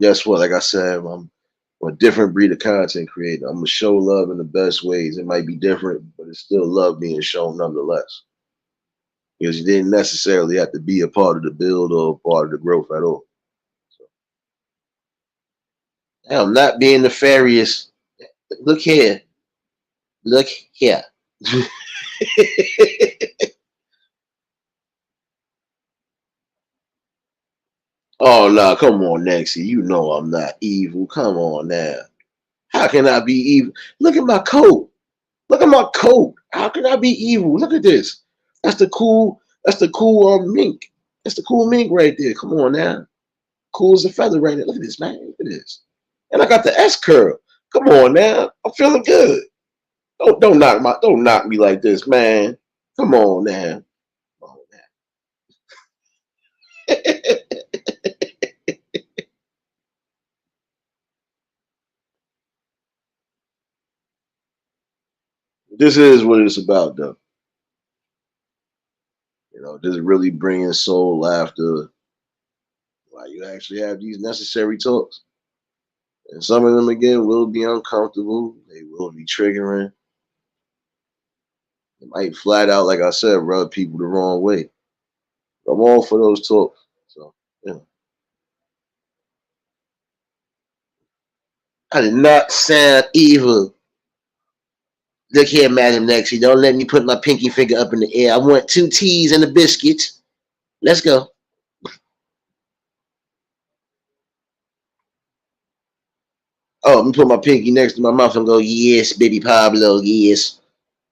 S1: Guess what? Like I said, I'm a different breed of content creator. I'm gonna show love in the best ways. It might be different, but it's still love being shown nonetheless. Because you didn't necessarily have to be a part of the build or a part of the growth at all. So, I'm not being nefarious. Look here. Look here. Oh no, come on, Nexie. You know I'm not evil. Come on now. How can I be evil? Look at my coat. Look at my coat. How can I be evil? Look at this. That's the cool mink. That's the cool mink right there. Come on now. Cool as a feather right there. Look at this, man. Look at this. And I got the S curl. Come on now. I'm feeling good. Don't knock me like this, man. Come on now. Come on now. This is what it's about though. You know, just really bringing soul laughter while you actually have these necessary talks. And some of them again will be uncomfortable. They will be triggering. It might flat out, like I said, rub people the wrong way. I'm all for those talks. So, yeah. I did not sound evil. Look here, Madam Nexie. Don't let me put my pinky finger up in the air. I want 2 teas and a biscuit. Let's go. Oh, I'm gonna put my pinky next to my mouth and go, yes, baby Pablo, yes.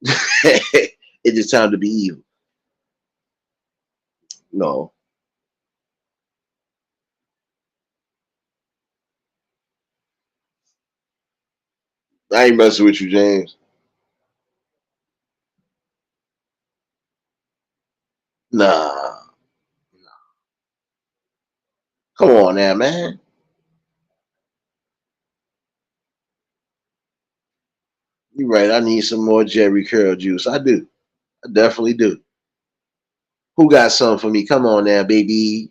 S1: It is time to be evil. No, I ain't messing with you, James. Nah, come on now, man. You're right. I need some more Jerry curl juice. I do. I definitely do. Who got some for me? Come on now, baby.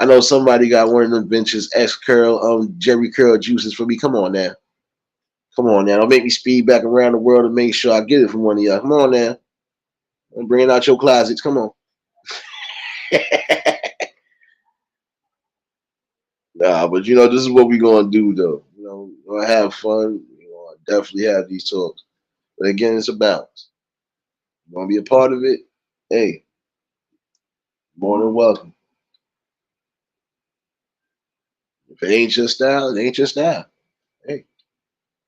S1: I know somebody got one of them Ventures X curl Jerry curl juices for me. Come on now. Come on now. Don't make me speed back around the world to make sure I get it from one of y'all. Come on now. I'm bringing out your closets. Come on. Nah, but this is what we're gonna do though. We're gonna have fun. Definitely have these talks. But again, it's a balance. You wanna be a part of it? Hey, more than welcome. If it ain't your style, it ain't your style. Hey,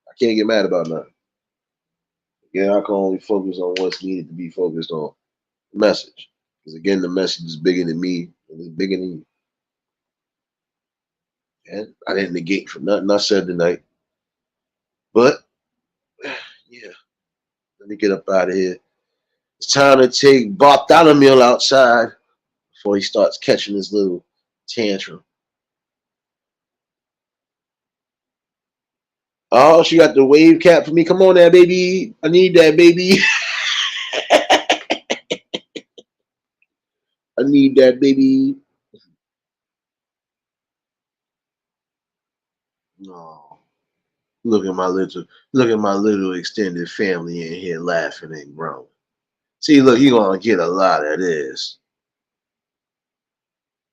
S1: I can't get mad about nothing. Again, I can only focus on what's needed to be focused on. The message. Because again, the message is bigger than me and it's bigger than you. And I didn't negate for nothing I said tonight. But yeah, let me get up out of here. It's time to take Bartholomew outside before he starts catching his little tantrum. Oh, she got the wave cap for me. Come on there, baby. I need that, baby. I need that, baby. No. Look at my little extended family in here laughing and growing. See, look, you're gonna get a lot of this.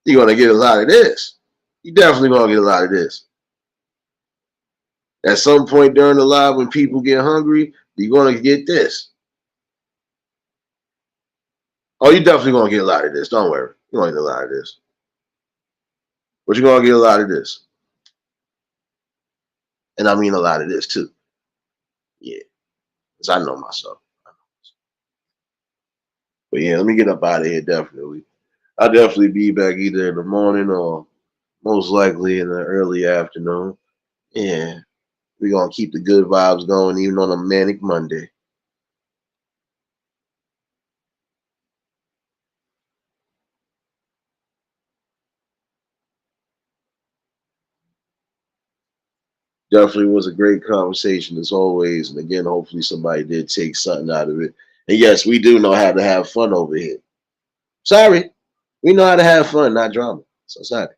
S1: You're gonna get a lot of this. You definitely gonna get a lot of this. At some point during the live, when people get hungry, you're gonna get this. Oh, you definitely gonna get a lot of this. Don't worry, you're gonna get a lot of this. But you're gonna get a lot of this, and I mean a lot of this too. Yeah, because I know myself. But yeah, let me get up out of here. Definitely, I'll definitely be back either in the morning or most likely in the early afternoon. Yeah, we're gonna keep the good vibes going even on a manic Monday. Definitely was a great conversation as always. And again, hopefully somebody did take something out of it. And yes, we do know how to have fun over here. Sorry. We know how to have fun, not drama. So sorry.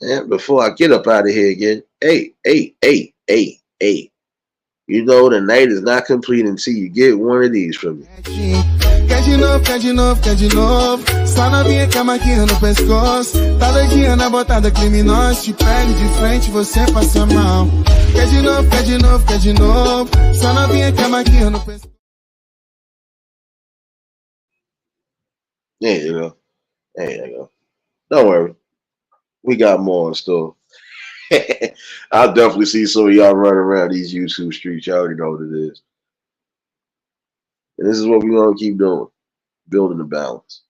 S1: And before I get up out of here again, hey. The night is not complete until you get one of these from me.
S2: Quer de novo. Só novinha com a maquinha no pescoço. Tá doidinha na botada criminosa. Te pega de frente, você passa mal. Quer de novo. Só novinha com a maquinha no pescoço.
S1: There you go. There you go. Don't worry. We got more in store. I'll definitely see some of y'all running around these YouTube streets. Y'all already know what it is. And this is what we're going to keep doing. Building the balance.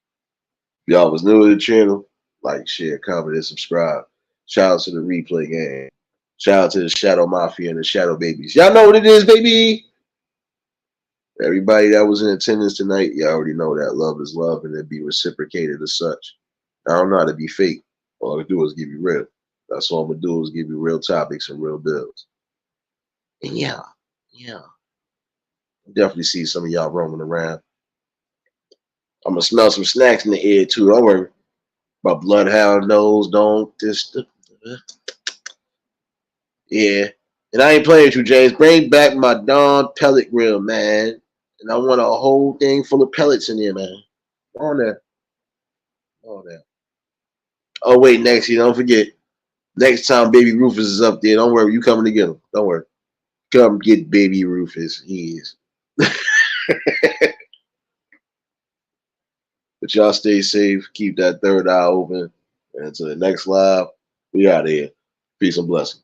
S1: If y'all was new to the channel, like, share, comment, and subscribe. Shout out to the replay game. Shout out to the Shadow Mafia and the Shadow Babies. Y'all know what it is, baby. Everybody that was in attendance tonight, y'all already know that love is love and it be reciprocated as such. I don't know how to be fake. All I do is give you real. That's all I'm going to do is give you real topics and real bills. And yeah. Definitely see some of y'all roaming around. I'm going to smell some snacks in the air too. Don't worry. My bloodhound nose don't. Yeah. And I ain't playing with you, James. Bring back my Dawn pellet grill, man. And I want a whole thing full of pellets in there, man. On there. Oh, wait, next year, don't forget. Next time Baby Rufus is up there, don't worry. You coming to get him. Don't worry. Come get Baby Rufus. He is. But y'all stay safe. Keep that third eye open. And until the next live, we out of here. Peace and blessings.